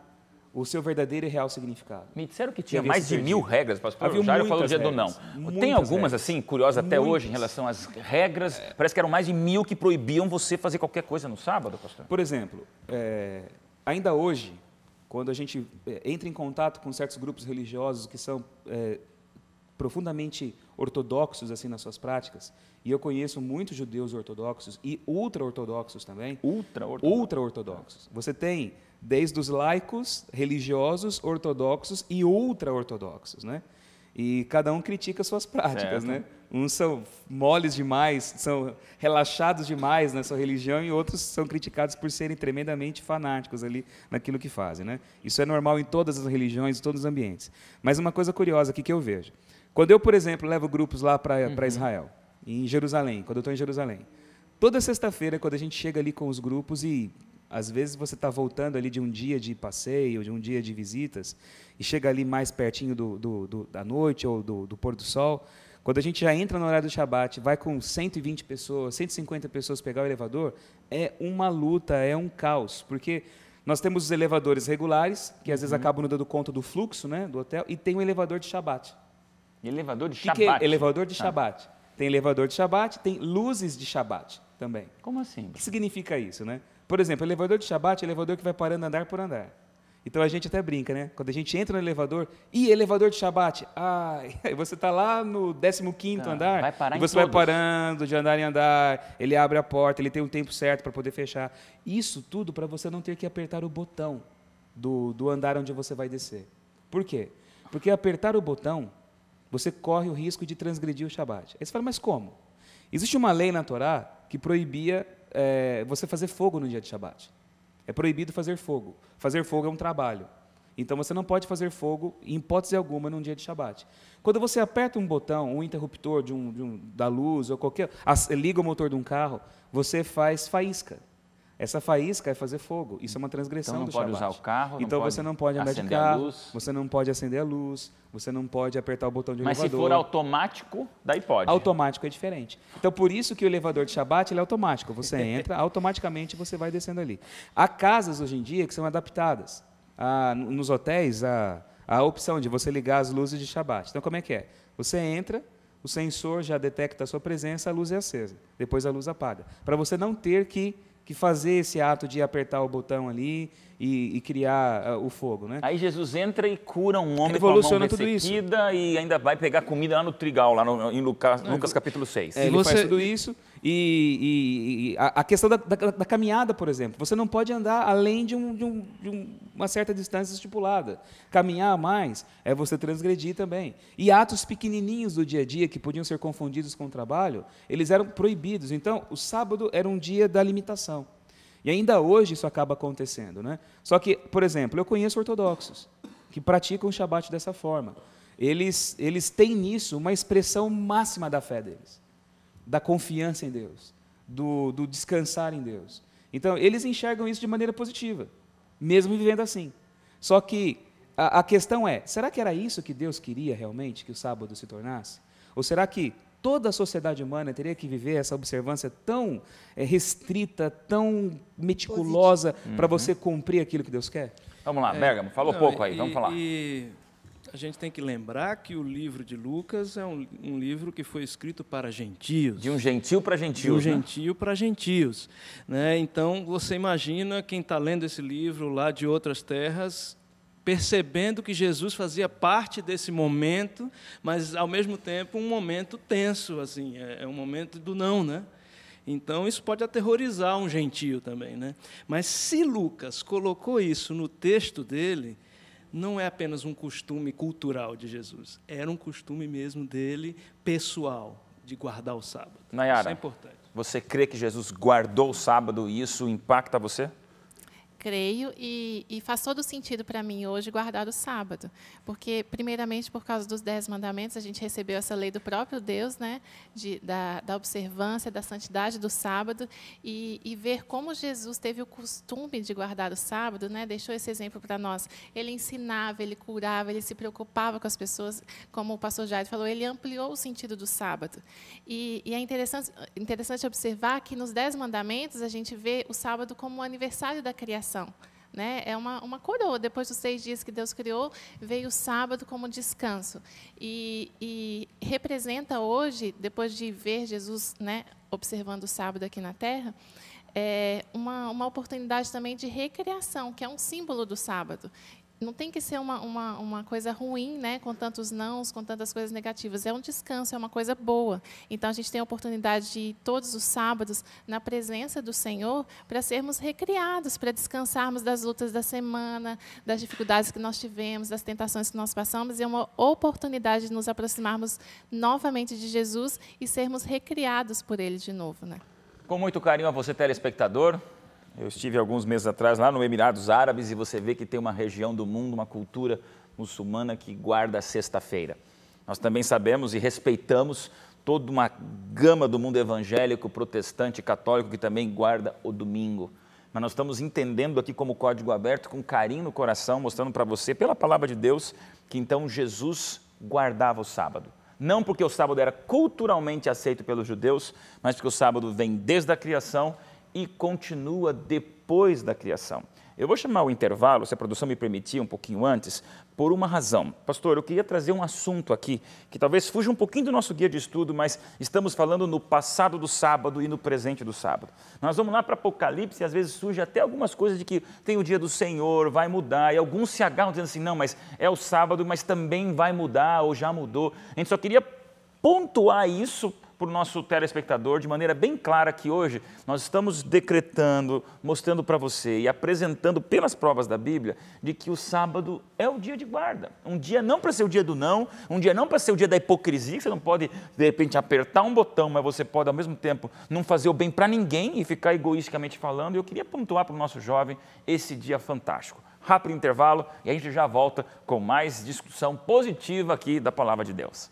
[SPEAKER 2] o seu verdadeiro e real significado.
[SPEAKER 1] Me disseram que tinha mais de 1000 regras, pastor.
[SPEAKER 2] Havia
[SPEAKER 1] o Jairo falou do dia do não. Tem algumas,
[SPEAKER 2] regras.
[SPEAKER 1] Assim, curiosas até hoje, em relação às regras? Parece que eram mais de 1000 que proibiam você fazer qualquer coisa no sábado, pastor.
[SPEAKER 2] Por exemplo, ainda hoje, quando a gente entra em contato com certos grupos religiosos que são profundamente ortodoxos assim nas suas práticas, e eu conheço muitos judeus ortodoxos e ultra-ortodoxos também. Ultra-ortodoxos. Você tem desde os laicos, religiosos, ortodoxos e ultra-ortodoxos, né? E cada um critica suas práticas, né? Uns são moles demais, são relaxados demais na sua religião, e outros são criticados por serem tremendamente fanáticos ali naquilo que fazem, né? Isso é normal em todas as religiões, em todos os ambientes. Mas uma coisa curiosa aqui que eu vejo. Quando eu, por exemplo, levo grupos lá para Israel, em Jerusalém, quando eu estou em Jerusalém, toda sexta-feira, quando a gente chega ali com os grupos e às vezes você está voltando ali de um dia de passeio, de um dia de visitas, e chega ali mais pertinho da noite ou do pôr do sol, quando a gente já entra no horário do Shabat, vai com 120 pessoas, 150 pessoas pegar o elevador, é uma luta, é um caos, porque nós temos os elevadores regulares, que às vezes acabam não dando conta do fluxo, né, do hotel, e tem o elevador de Shabat.
[SPEAKER 1] Elevador de Shabat?
[SPEAKER 2] Que é elevador de Shabat. Tem elevador de Shabat, tem luzes de Shabat também.
[SPEAKER 1] Como assim?
[SPEAKER 2] O que significa isso, né? Por exemplo, elevador de Shabat é elevador que vai parando andar por andar. Então a gente até brinca, né? Quando a gente entra no elevador, elevador de Shabat, aí você está lá no 15º andar,
[SPEAKER 1] vai parar
[SPEAKER 2] e você vai parando de andar em andar, ele abre a porta, ele tem um tempo certo para poder fechar. Isso tudo para você não ter que apertar o botão do andar onde você vai descer. Por quê? Porque apertar o botão, você corre o risco de transgredir o Shabat. Aí você fala, mas como? Existe uma lei na Torá que proibia você fazer fogo no dia de Shabat. É proibido fazer fogo. Fazer fogo é um trabalho. Então você não pode fazer fogo, em hipótese alguma, num dia de Shabat. Quando você aperta um botão, um interruptor da luz, ou liga o motor de um carro, você faz faísca. Essa faísca é fazer fogo. Isso é uma transgressão do Shabat.
[SPEAKER 1] Então não pode usar o carro,
[SPEAKER 2] então você não pode andar de carro, você não pode acender a luz, você não pode apertar o botão de elevador.
[SPEAKER 1] Mas se for automático, daí pode.
[SPEAKER 2] Automático é diferente. Então por isso que o elevador de Shabat ele é automático. Você entra, automaticamente você vai descendo ali. Há casas hoje em dia que são adaptadas. Nos hotéis, a opção de você ligar as luzes de Shabat. Então como é que é? Você entra, o sensor já detecta a sua presença, a luz é acesa. Depois a luz apaga. Para você não ter que fazer esse ato de apertar o botão ali e criar o fogo, né?
[SPEAKER 1] Aí Jesus entra e cura um homem com a mão ressequida e ainda vai pegar comida lá no trigal, lá em Lucas capítulo 6.
[SPEAKER 2] Ele faz tudo isso e a questão da caminhada, por exemplo. Você não pode andar além de uma certa distância estipulada. Caminhar mais é você transgredir também. E atos pequenininhos do dia a dia que podiam ser confundidos com o trabalho, eles eram proibidos. Então, o sábado era um dia da limitação. E ainda hoje isso acaba acontecendo, né? Só que, por exemplo, eu conheço ortodoxos que praticam o Shabat dessa forma. Eles têm nisso uma expressão máxima da fé deles, da confiança em Deus, do descansar em Deus. Então, eles enxergam isso de maneira positiva, mesmo vivendo assim. Só que a questão é, será que era isso que Deus queria realmente, que o sábado se tornasse? Ou será que toda a sociedade humana teria que viver essa observância tão restrita, tão meticulosa, para você cumprir aquilo que Deus quer?
[SPEAKER 1] Vamos lá, Bergamo, falou pouco aí, vamos falar.
[SPEAKER 4] E a gente tem que lembrar que o livro de Lucas é um livro que foi escrito para gentios.
[SPEAKER 1] De um gentil para gentios.
[SPEAKER 4] De um gentio para gentios. Né? Então, você imagina quem está lendo esse livro lá de outras terras, percebendo que Jesus fazia parte desse momento, mas, ao mesmo tempo, um momento tenso, assim, é um momento do não, né? Então, isso pode aterrorizar um gentio também, né? Mas, se Lucas colocou isso no texto dele, não é apenas um costume cultural de Jesus, era um costume mesmo dele, pessoal, de guardar o sábado.
[SPEAKER 1] Nayara,
[SPEAKER 4] isso é importante.
[SPEAKER 1] Você crê que Jesus guardou o sábado e isso impacta você?
[SPEAKER 5] Creio e faz todo sentido para mim hoje guardar o sábado, porque primeiramente por causa dos 10 mandamentos a gente recebeu essa lei do próprio Deus, né, da observância, da santidade do sábado e ver como Jesus teve o costume de guardar o sábado, né, deixou esse exemplo para nós. Ele ensinava, ele curava, ele se preocupava com as pessoas, como o pastor Jair falou, ele ampliou o sentido do sábado. E é interessante observar que nos 10 mandamentos a gente vê o sábado como o aniversário da criação. Né? É uma coroa. Depois dos 6 dias que Deus criou, veio o sábado como descanso. E representa hoje, depois de ver Jesus, né, observando o sábado aqui na Terra, uma oportunidade também de recriação, que é um símbolo do sábado. Não tem que ser uma coisa ruim, né, com tantos nãos, com tantas coisas negativas. É um descanso, é uma coisa boa. Então, a gente tem a oportunidade de ir todos os sábados na presença do Senhor para sermos recriados, para descansarmos das lutas da semana, das dificuldades que nós tivemos, das tentações que nós passamos. E é uma oportunidade de nos aproximarmos novamente de Jesus e sermos recriados por Ele de novo, né?
[SPEAKER 1] Com muito carinho a você, telespectador. Eu estive alguns meses atrás lá no Emirados Árabes e você vê que tem uma região do mundo, uma cultura muçulmana que guarda a sexta-feira. Nós também sabemos e respeitamos toda uma gama do mundo evangélico, protestante, católico, que também guarda o domingo. Mas nós estamos entendendo aqui como Código Aberto, com carinho no coração, mostrando para você, pela palavra de Deus, que então Jesus guardava o sábado. Não porque o sábado era culturalmente aceito pelos judeus, mas porque o sábado vem desde a criação e continua depois da criação. Eu vou chamar o intervalo, se a produção me permitir, um pouquinho antes, por uma razão. Pastor, eu queria trazer um assunto aqui, que talvez fuja um pouquinho do nosso guia de estudo, mas estamos falando no passado do sábado e no presente do sábado. Nós vamos lá para Apocalipse e às vezes surge até algumas coisas de que tem o dia do Senhor, vai mudar, e alguns se agarram dizendo assim, não, mas é o sábado, mas também vai mudar ou já mudou. A gente só queria pontuar isso para o nosso telespectador de maneira bem clara que hoje nós estamos decretando, mostrando para você e apresentando pelas provas da Bíblia de que o sábado é o dia de guarda. Um dia não para ser o dia do não, um dia não para ser o dia da hipocrisia, que você não pode de repente apertar um botão, mas você pode ao mesmo tempo não fazer o bem para ninguém e ficar egoisticamente falando. E eu queria pontuar para o nosso jovem esse dia fantástico. Rápido intervalo e a gente já volta com mais discussão positiva aqui da Palavra de Deus.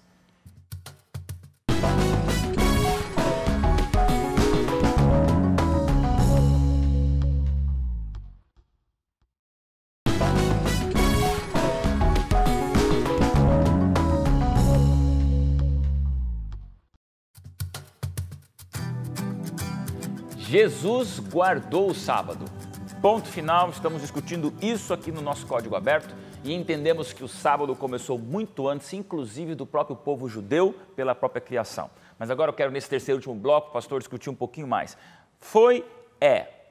[SPEAKER 1] Jesus guardou o sábado. Ponto final, estamos discutindo isso aqui no nosso Código Aberto e entendemos que o sábado começou muito antes, inclusive do próprio povo judeu, pela própria criação. Mas agora eu quero, nesse terceiro e último bloco, pastor, discutir um pouquinho mais.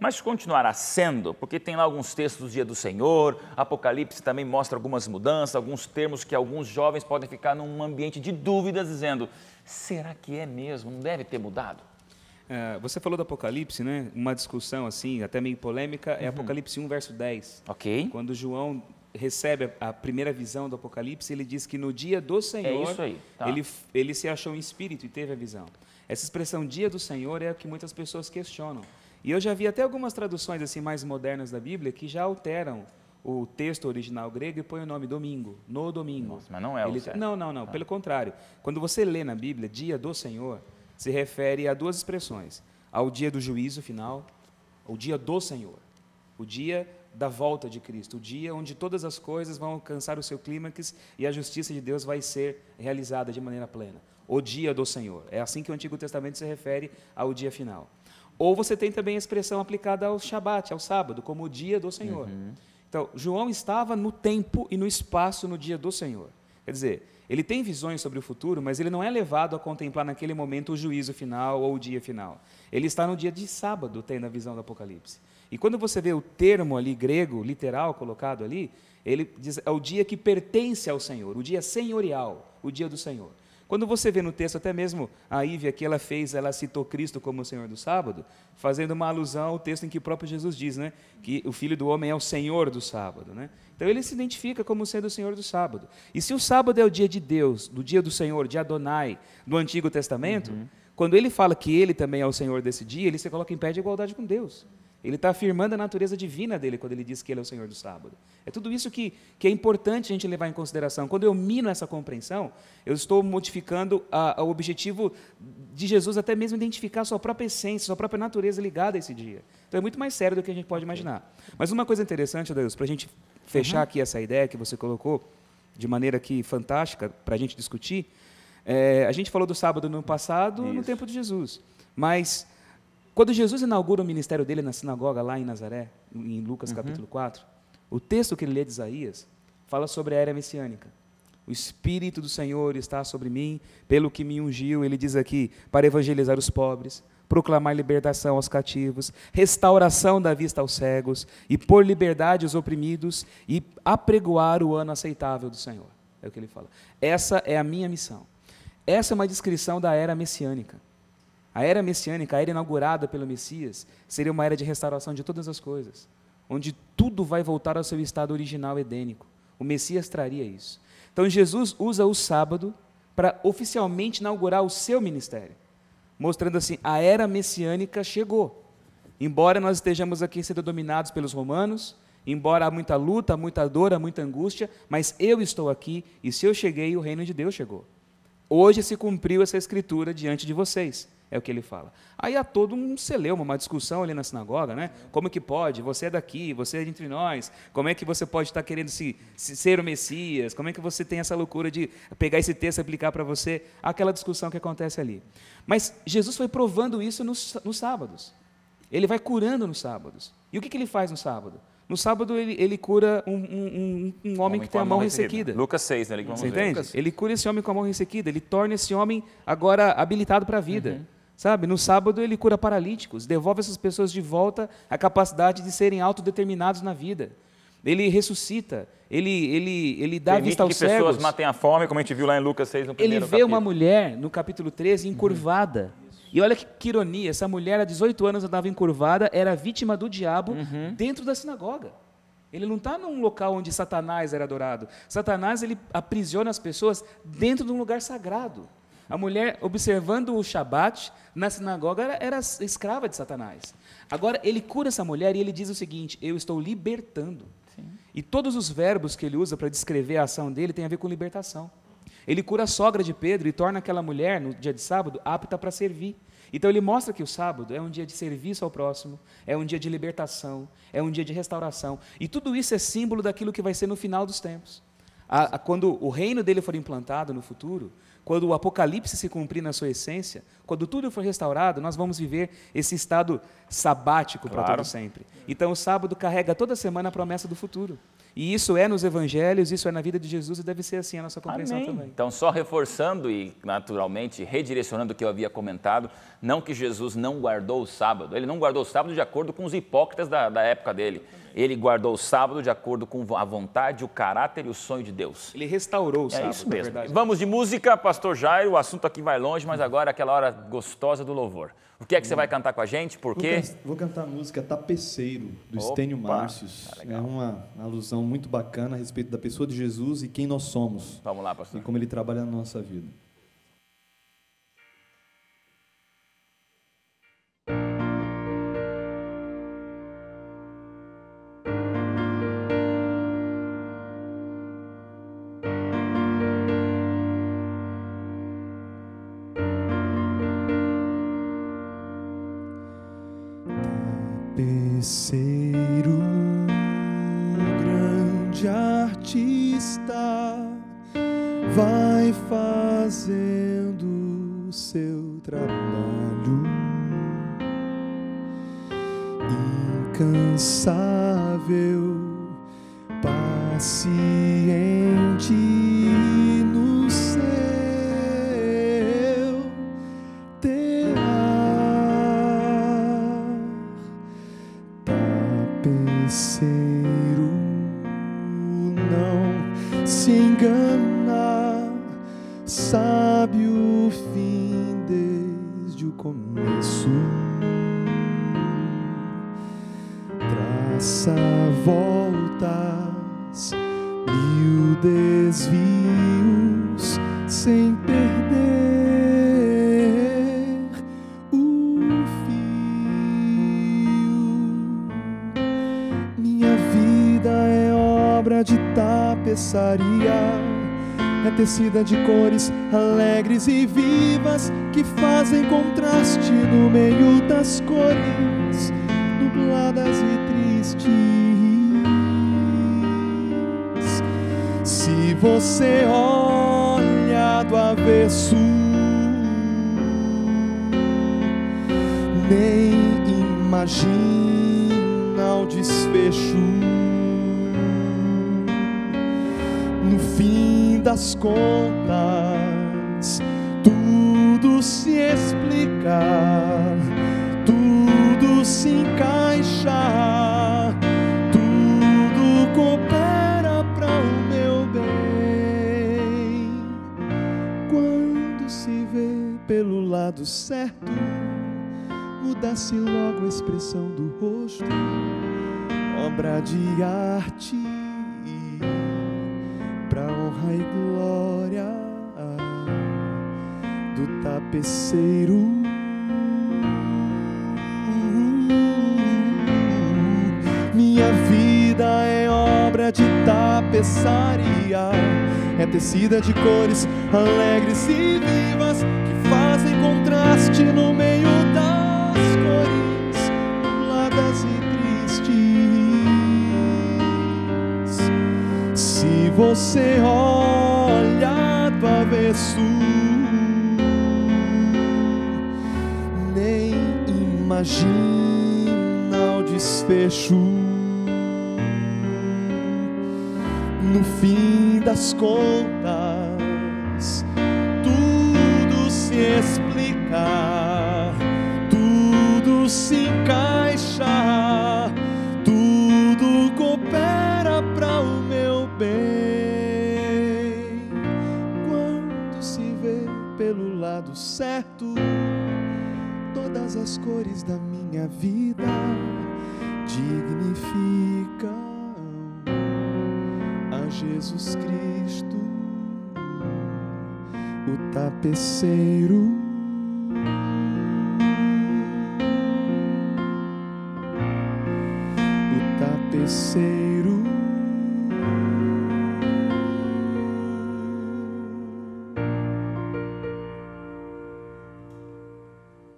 [SPEAKER 1] Mas continuará sendo, porque tem lá alguns textos do dia do Senhor, Apocalipse também mostra algumas mudanças, alguns termos que alguns jovens podem ficar num ambiente de dúvidas, dizendo, será que é mesmo? Não deve ter mudado?
[SPEAKER 2] Você falou do Apocalipse, né? Uma discussão assim, até meio polêmica, é Apocalipse 1, verso 10.
[SPEAKER 1] Ok.
[SPEAKER 2] Quando João recebe a primeira visão do Apocalipse, ele diz que no dia do Senhor,
[SPEAKER 1] isso aí, tá.
[SPEAKER 2] ele se achou em espírito e teve a visão. Essa expressão dia do Senhor é o que muitas pessoas questionam. E eu já vi até algumas traduções assim mais modernas da Bíblia que já alteram o texto original grego e põe o nome domingo, no domingo.
[SPEAKER 1] Nossa, mas não é o certo.
[SPEAKER 2] Não. Pelo contrário. Quando você lê na Bíblia, dia do Senhor, se refere a duas expressões. Ao dia do juízo final, o dia do Senhor. O dia da volta de Cristo. O dia onde todas as coisas vão alcançar o seu clímax e a justiça de Deus vai ser realizada de maneira plena. O dia do Senhor. É assim que o Antigo Testamento se refere ao dia final. Ou você tem também a expressão aplicada ao Shabat, ao sábado, como o dia do Senhor. Então, João estava no tempo e no espaço no dia do Senhor. Quer dizer, ele tem visões sobre o futuro, mas ele não é levado a contemplar naquele momento o juízo final ou o dia final. Ele está no dia de sábado, tendo a visão do Apocalipse. E quando você vê o termo ali grego, literal, colocado ali, ele diz, é o dia que pertence ao Senhor, o dia senhorial, o dia do Senhor. Quando você vê no texto, até mesmo a Ívia aqui, ela citou Cristo como o Senhor do sábado, fazendo uma alusão ao texto em que o próprio Jesus diz, né, que o Filho do Homem é o Senhor do sábado. Né? Então ele se identifica como sendo o Senhor do sábado. E se o sábado é o dia de Deus, do dia do Senhor, de Adonai, do Antigo Testamento, quando ele fala que ele também é o Senhor desse dia, ele se coloca em pé de igualdade com Deus. Ele está afirmando a natureza divina dele quando ele diz que ele é o Senhor do sábado. É tudo isso que é importante a gente levar em consideração. Quando eu mino essa compreensão, eu estou modificando o objetivo de Jesus até mesmo identificar a sua própria essência, sua própria natureza ligada a esse dia. Então é muito mais sério do que a gente pode imaginar. Mas uma coisa interessante, Deus, para a gente fechar aqui essa ideia que você colocou de maneira aqui fantástica para a gente discutir, a gente falou do sábado no passado, no tempo de Jesus. Mas quando Jesus inaugura o ministério dele na sinagoga lá em Nazaré, em Lucas capítulo 4, o texto que ele lê de Isaías fala sobre a era messiânica. O Espírito do Senhor está sobre mim, pelo que me ungiu, ele diz aqui, para evangelizar os pobres, proclamar libertação aos cativos, restauração da vista aos cegos, e pôr liberdade aos oprimidos, e apregoar o ano aceitável do Senhor. É o que ele fala. Essa é a minha missão. Essa é uma descrição da era messiânica. A era messiânica, a era inaugurada pelo Messias, seria uma era de restauração de todas as coisas, onde tudo vai voltar ao seu estado original edênico. O Messias traria isso. Então, Jesus usa o sábado para oficialmente inaugurar o seu ministério, mostrando assim, a era messiânica chegou. Embora nós estejamos aqui sendo dominados pelos romanos, embora há muita luta, há muita dor, há muita angústia, mas eu estou aqui, e se eu cheguei, o reino de Deus chegou. Hoje se cumpriu essa escritura diante de vocês. É o que ele fala. Aí há todo um celeuma, uma discussão ali na sinagoga, né? Como que pode? Você é daqui, você é entre nós. Como é que você pode estar querendo ser o Messias? Como é que você tem essa loucura de pegar esse texto e aplicar para você? Aquela discussão que acontece ali. Mas Jesus foi provando isso nos sábados. Ele vai curando nos sábados. E o que ele faz no sábado? No sábado ele cura um homem que tem a mão ressequida.
[SPEAKER 1] Lucas 6, né?
[SPEAKER 2] Você entende? Ele cura esse homem com a mão ressequida. Ele torna esse homem agora habilitado para a vida. Sabe? No sábado ele cura paralíticos, devolve essas pessoas de volta à capacidade de serem autodeterminados na vida. Ele ressuscita, ele dá vista aos cegos.
[SPEAKER 1] Que pessoas matem a fome, como a gente viu lá em Lucas 6 no primeiro capítulo.
[SPEAKER 2] Ele vê uma mulher, no capítulo 13, encurvada. E olha que ironia, essa mulher há 18 anos andava encurvada, era vítima do diabo dentro da sinagoga. Ele não está num local onde Satanás era adorado. Satanás ele aprisiona as pessoas dentro de um lugar sagrado. A mulher, observando o Shabat, na sinagoga, era escrava de Satanás. Agora, ele cura essa mulher e ele diz o seguinte, eu estou libertando. Sim. E todos os verbos que ele usa para descrever a ação dele têm a ver com libertação. Ele cura a sogra de Pedro e torna aquela mulher, no dia de sábado, apta para servir. Então, ele mostra que o sábado é um dia de serviço ao próximo, é um dia de libertação, é um dia de restauração. E tudo isso é símbolo daquilo que vai ser no final dos tempos. Quando o reino dele for implantado no futuro, quando o Apocalipse se cumprir na sua essência, quando tudo for restaurado, nós vamos viver esse estado sabático para todo sempre. Então, o sábado carrega toda semana a promessa do futuro. E isso é nos evangelhos, isso é na vida de Jesus e deve ser assim a nossa compreensão também.
[SPEAKER 1] Então, só reforçando e, naturalmente, redirecionando o que eu havia comentado, não que Jesus não guardou o sábado. Ele não guardou o sábado de acordo com os hipócritas da época dele. Ele guardou o sábado de acordo com a vontade, o caráter e o sonho de Deus.
[SPEAKER 2] Ele restaurou o sábado.
[SPEAKER 1] É isso mesmo. Vamos de música, pastor Jairo, o assunto aqui vai longe, mas agora é aquela hora gostosa do louvor. O que é que você vai cantar com a gente? Por quê?
[SPEAKER 6] Vou cantar a música Tapeceiro, do Estênio Márcios. É uma alusão muito bacana a respeito da pessoa de Jesus e quem nós somos.
[SPEAKER 1] Vamos lá, pastor.
[SPEAKER 6] E como ele trabalha na nossa vida. grande artista vai fazendo seu trabalho incansável, paciente no seu tear, tapeceiro não se engana, sabe o fim desde o começo, traça voltas, mil desvios, sem perder o fio. Minha vida é obra de tapeçaria, é tecida de cores alegres e vivas que fazem contraste no meio das cores nubladas e tristes. Se você olha do avesso, nem imagina o desfecho. No fim das contas, tudo se explica, tudo se encaixa, tudo coopera para o meu bem. Quando se vê pelo lado certo, muda-se logo a expressão do rosto, obra de arte pra honra e glória do tapeceiro. Minha vida é obra de tapeçaria, é tecida de cores alegres e vivas que fazem contraste no meio das cores nubladas e tristes. Se você olha do avesso, nem imagina o desfecho. No fim das contas, tudo se explica, tudo se encaixa, tudo coopera para o meu bem. Quando se vê pelo lado certo, todas as cores da minha vida dignificam a Jesus Cristo, o tapeceiro. O tapeceiro.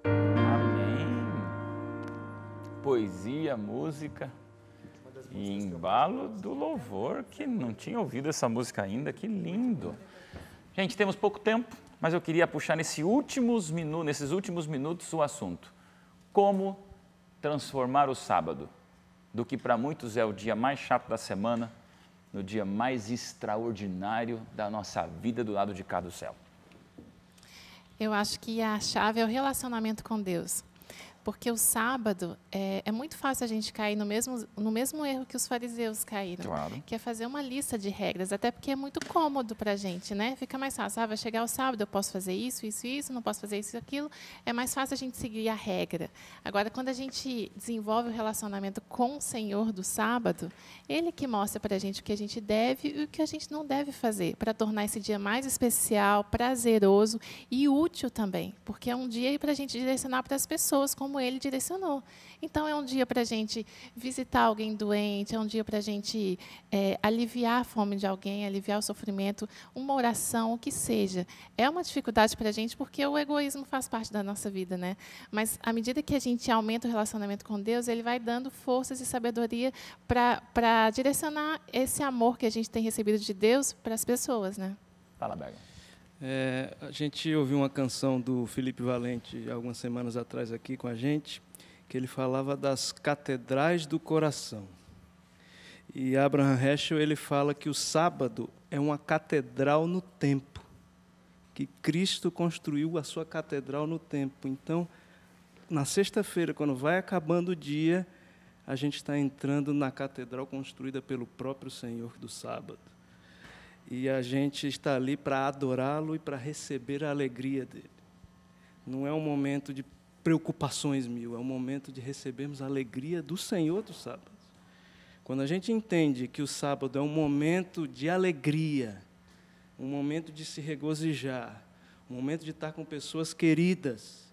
[SPEAKER 1] Amém. Poesia, música e embalo do louvor, que não tinha ouvido essa música ainda, que lindo. Gente, temos pouco tempo, mas eu queria puxar nesses últimos minutos o assunto. Como transformar o sábado, do que para muitos é o dia mais chato da semana, no dia mais extraordinário da nossa vida do lado de cá do céu.
[SPEAKER 5] Eu acho que a chave é o relacionamento com Deus. Porque o sábado, é muito fácil a gente cair no mesmo erro que os fariseus caíram.
[SPEAKER 1] Claro.
[SPEAKER 5] Que é fazer uma lista de regras, até porque é muito cômodo para a gente, né? Fica mais fácil, vai chegar o sábado, eu posso fazer isso, não posso fazer isso e aquilo. É mais fácil a gente seguir a regra. Agora, quando a gente desenvolve o relacionamento com o Senhor do sábado, Ele que mostra para a gente o que a gente deve e o que a gente não deve fazer, para tornar esse dia mais especial, prazeroso e útil também. Porque é um dia para a gente direcionar para as pessoas, como como Ele direcionou. Então, é um dia para a gente visitar alguém doente, é um dia para a gente aliviar a fome de alguém, aliviar o sofrimento, uma oração, o que seja. É uma dificuldade para a gente, porque o egoísmo faz parte da nossa vida, né? Mas, à medida que a gente aumenta o relacionamento com Deus, Ele vai dando forças e sabedoria para direcionar esse amor que a gente tem recebido de Deus para as pessoas, né?
[SPEAKER 1] Fala, Berga.
[SPEAKER 4] A gente ouviu uma canção do Felipe Valente algumas semanas atrás aqui com a gente, que ele falava das catedrais do coração. E Abraham Heschel, ele fala que o sábado é uma catedral no tempo, que Cristo construiu a sua catedral no tempo. Então, na sexta-feira, quando vai acabando o dia, a gente está entrando na catedral construída pelo próprio Senhor do sábado. E a gente está ali para adorá-lo e para receber a alegria dele. Não é um momento de preocupações mil, é um momento de recebermos a alegria do Senhor do sábado. Quando a gente entende que o sábado é um momento de alegria, um momento de se regozijar, um momento de estar com pessoas queridas,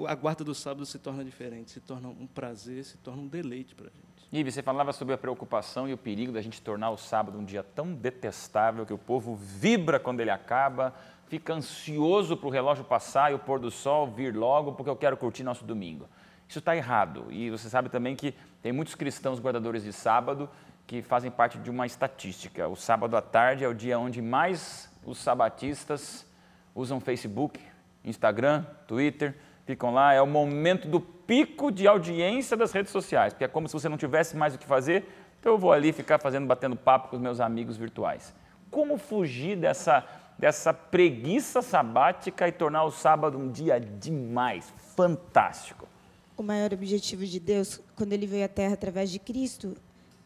[SPEAKER 4] a guarda do sábado se torna diferente, se torna um prazer, se torna um deleite para a gente.
[SPEAKER 1] E você falava sobre a preocupação e o perigo da gente tornar o sábado um dia tão detestável que o povo vibra quando ele acaba, fica ansioso para o relógio passar e o pôr do sol vir logo porque eu quero curtir nosso domingo. Isso está errado. E você sabe também que tem muitos cristãos guardadores de sábado que fazem parte de uma estatística. O sábado à tarde é o dia onde mais os sabatistas usam Facebook, Instagram, Twitter, ficam lá, é o momento do pico de audiência das redes sociais, porque é como se você não tivesse mais o que fazer, então eu vou ali ficar batendo papo com os meus amigos virtuais. Como fugir dessa preguiça sabática e tornar o sábado um dia demais, fantástico?
[SPEAKER 3] O maior objetivo de Deus, quando Ele veio à Terra através de Cristo,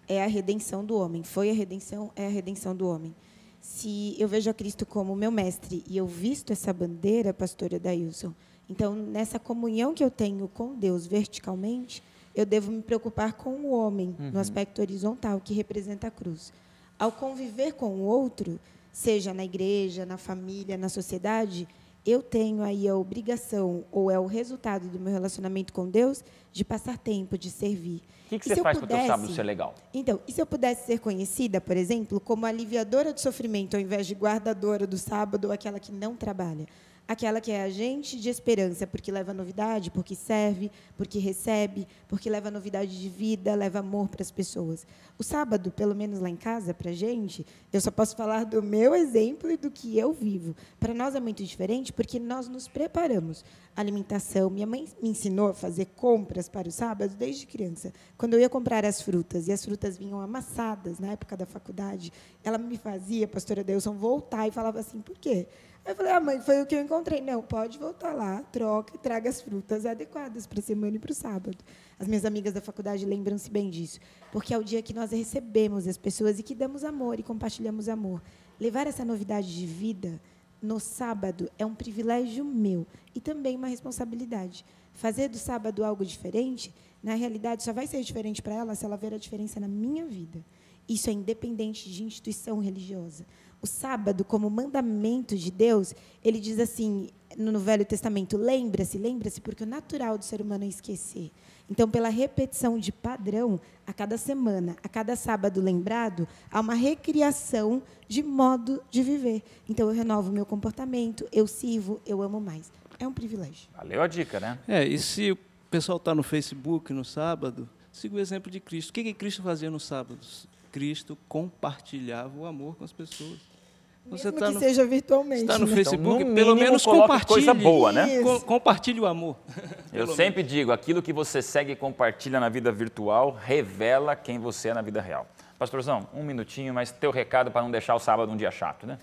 [SPEAKER 3] é a redenção do homem. Foi a redenção, é a redenção do homem. Se eu vejo a Cristo como meu mestre e eu visto essa bandeira, pastor Adailson, então, nessa comunhão que eu tenho com Deus verticalmente, eu devo me preocupar com o homem, no aspecto horizontal, que representa a cruz. Ao conviver com o outro, seja na igreja, na família, na sociedade, eu tenho aí a obrigação, ou é o resultado do meu relacionamento com Deus, de passar tempo, de servir.
[SPEAKER 1] O que você faz para o teu sábado ser legal?
[SPEAKER 3] Então, e se eu pudesse ser conhecida, por exemplo, como aliviadora de sofrimento, ao invés de guardadora do sábado, ou aquela que não trabalha? Aquela que é agente de esperança, porque leva novidade, porque serve, porque recebe, porque leva novidade de vida, leva amor para as pessoas. O sábado, pelo menos lá em casa, para a gente, eu só posso falar do meu exemplo e do que eu vivo. Para nós é muito diferente, porque nós nos preparamos. A alimentação, minha mãe me ensinou a fazer compras para o sábado desde criança. Quando eu ia comprar as frutas, e as frutas vinham amassadas, na época da faculdade, ela me fazia, pastora Adeilson, voltar e falava assim, por quê? Eu falei, mãe, foi o que eu encontrei. Não, pode voltar lá, troca e traga as frutas adequadas para a semana e para o sábado. As minhas amigas da faculdade lembram-se bem disso, porque é o dia que nós recebemos as pessoas e que damos amor e compartilhamos amor. Levar essa novidade de vida no sábado é um privilégio meu e também uma responsabilidade. Fazer do sábado algo diferente, na realidade, só vai ser diferente para ela se ela ver a diferença na minha vida. Isso é independente de instituição religiosa. O sábado, como mandamento de Deus, ele diz assim, no Velho Testamento, lembre-se, porque o natural do ser humano é esquecer. Então, pela repetição de padrão, a cada semana, a cada sábado lembrado, há uma recriação de modo de viver. Então, eu renovo o meu comportamento, eu sirvo, eu amo mais. É um privilégio.
[SPEAKER 1] Valeu a dica, né?
[SPEAKER 4] E se o pessoal está no Facebook no sábado, siga o exemplo de Cristo. O que Cristo fazia nos sábados? Cristo compartilhava o amor com as pessoas.
[SPEAKER 3] Você mesmo que seja virtualmente.
[SPEAKER 4] Está no Facebook,
[SPEAKER 1] então, no
[SPEAKER 4] pelo menos compartilhe.
[SPEAKER 1] Coisa boa, né?
[SPEAKER 4] Compartilhe o amor.
[SPEAKER 1] Eu sempre digo, aquilo que você segue e compartilha na vida virtual revela quem você é na vida real. Pastorzão, um minutinho, mas teu recado para não deixar o sábado um dia chato, né?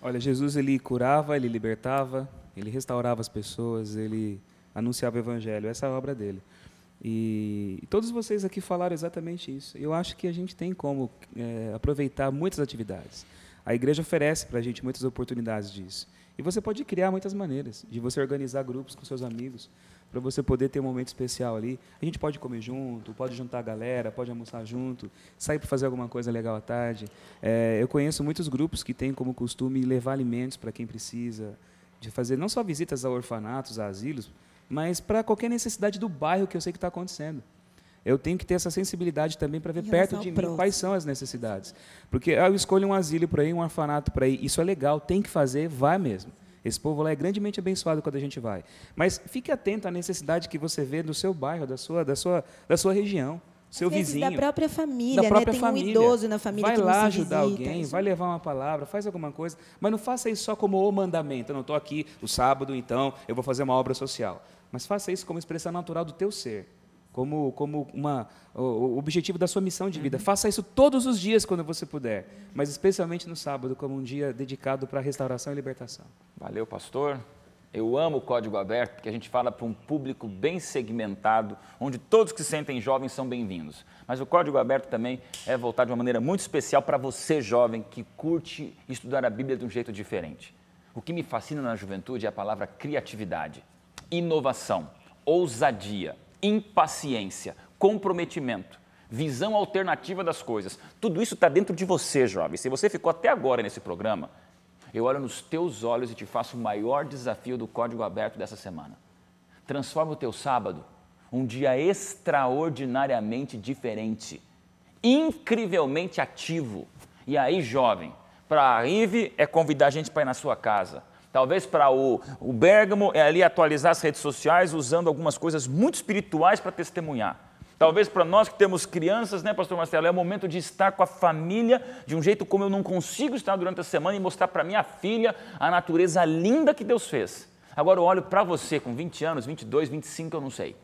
[SPEAKER 2] Olha, Jesus, ele curava, ele libertava, ele restaurava as pessoas, ele anunciava o evangelho. Essa é a obra dele. E todos vocês aqui falaram exatamente isso. Eu acho que a gente tem como aproveitar muitas atividades. A igreja oferece para a gente muitas oportunidades disso. E você pode criar muitas maneiras de você organizar grupos com seus amigos, para você poder ter um momento especial ali. A gente pode comer junto, pode juntar a galera, pode almoçar junto, sair para fazer alguma coisa legal à tarde. Eu conheço muitos grupos que têm como costume levar alimentos para quem precisa, de fazer não só visitas a orfanatos, a asilos, mas para qualquer necessidade do bairro que eu sei que está acontecendo. Eu tenho que ter essa sensibilidade também para ver perto de mim quais são as necessidades. Porque eu escolho um asilo para ir, um orfanato para ir, isso é legal, tem que fazer, vai mesmo. Esse povo lá é grandemente abençoado quando a gente vai. Mas fique atento à necessidade que você vê do seu bairro, da sua região, seu vizinho.
[SPEAKER 3] Da própria família, né? Tem um idoso na família que não se visita.
[SPEAKER 2] Vai lá ajudar alguém, vai levar uma palavra, faz alguma coisa, mas não faça isso só como o mandamento. Eu não estou aqui o sábado, então eu vou fazer uma obra social. Mas faça isso como expressão natural do teu ser. Como o objetivo da sua missão de vida. Faça isso todos os dias quando você puder, mas especialmente no sábado, como um dia dedicado para a restauração e libertação.
[SPEAKER 1] Valeu, pastor. Eu amo o Código Aberto, porque a gente fala para um público bem segmentado, onde todos que se sentem jovens são bem-vindos. Mas o Código Aberto também é voltado de uma maneira muito especial para você, jovem, que curte estudar a Bíblia de um jeito diferente. O que me fascina na juventude é a palavra criatividade, inovação, ousadia, impaciência, comprometimento, visão alternativa das coisas. Tudo isso está dentro de você, jovem. Se você ficou até agora nesse programa, eu olho nos teus olhos e te faço o maior desafio do Código Aberto dessa semana. Transforma o teu sábado um dia extraordinariamente diferente, incrivelmente ativo. E aí, jovem, para a Ive é convidar a gente para ir na sua casa. Talvez para o Bergamo é ali atualizar as redes sociais usando algumas coisas muito espirituais para testemunhar. Talvez para nós que temos crianças, né, pastor Marcelo, é o momento de estar com a família de um jeito como eu não consigo estar durante a semana e mostrar para minha filha a natureza linda que Deus fez. Agora eu olho para você com 20 anos, 22, 25, eu não sei.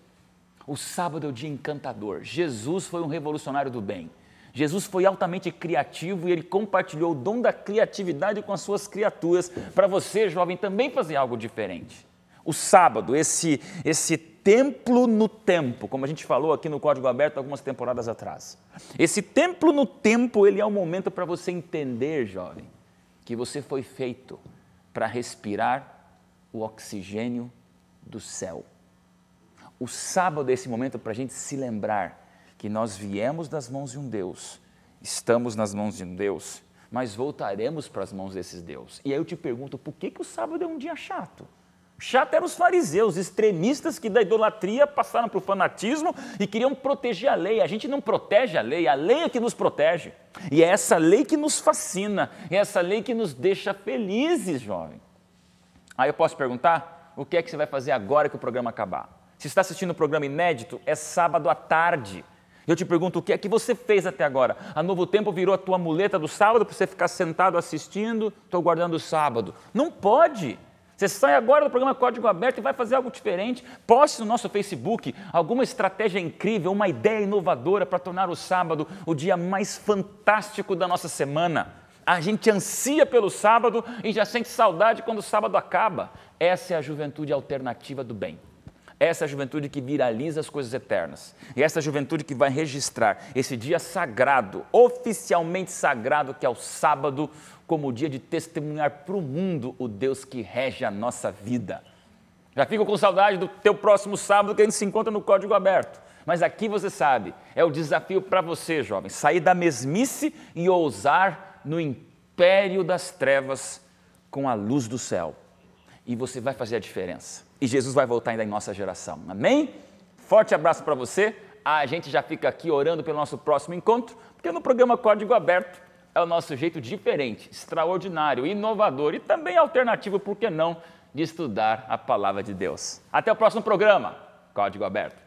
[SPEAKER 1] O sábado é o dia encantador. Jesus foi um revolucionário do bem. Jesus foi altamente criativo e ele compartilhou o dom da criatividade com as suas criaturas para você, jovem, também fazer algo diferente. O sábado, esse templo no tempo, como a gente falou aqui no Código Aberto algumas temporadas atrás. Esse templo no tempo, ele é o momento para você entender, jovem, que você foi feito para respirar o oxigênio do céu. O sábado é esse momento para a gente se lembrar que nós viemos das mãos de um Deus, estamos nas mãos de um Deus, mas voltaremos para as mãos desses Deus. E aí eu te pergunto, por que o sábado é um dia chato? Chato eram os fariseus, extremistas que da idolatria passaram para o fanatismo e queriam proteger a lei. A gente não protege a lei é que nos protege. E é essa lei que nos fascina, é essa lei que nos deixa felizes, jovem. Aí eu posso perguntar, o que é que você vai fazer agora que o programa acabar? Se está assistindo o programa inédito, é sábado à tarde. Eu te pergunto, o que é que você fez até agora? A Novo Tempo virou a tua muleta do sábado para você ficar sentado assistindo, estou guardando o sábado. Não pode. Você sai agora do programa Código Aberto e vai fazer algo diferente. Poste no nosso Facebook alguma estratégia incrível, uma ideia inovadora para tornar o sábado o dia mais fantástico da nossa semana. A gente ansia pelo sábado e já sente saudade quando o sábado acaba. Essa é a juventude alternativa do bem. Essa é a juventude que viraliza as coisas eternas. E essa é a juventude que vai registrar esse dia sagrado, oficialmente sagrado, que é o sábado, como o dia de testemunhar para o mundo o Deus que rege a nossa vida. Já fico com saudade do teu próximo sábado que a gente se encontra no Código Aberto. Mas aqui você sabe, é o desafio para você, jovem, sair da mesmice e ousar no império das trevas com a luz do céu. E você vai fazer a diferença. E Jesus vai voltar ainda em nossa geração. Amém? Forte abraço para você. A gente já fica aqui orando pelo nosso próximo encontro, porque no programa Código Aberto é o nosso jeito diferente, extraordinário, inovador e também alternativo, por que não, de estudar a palavra de Deus. Até o próximo programa, Código Aberto.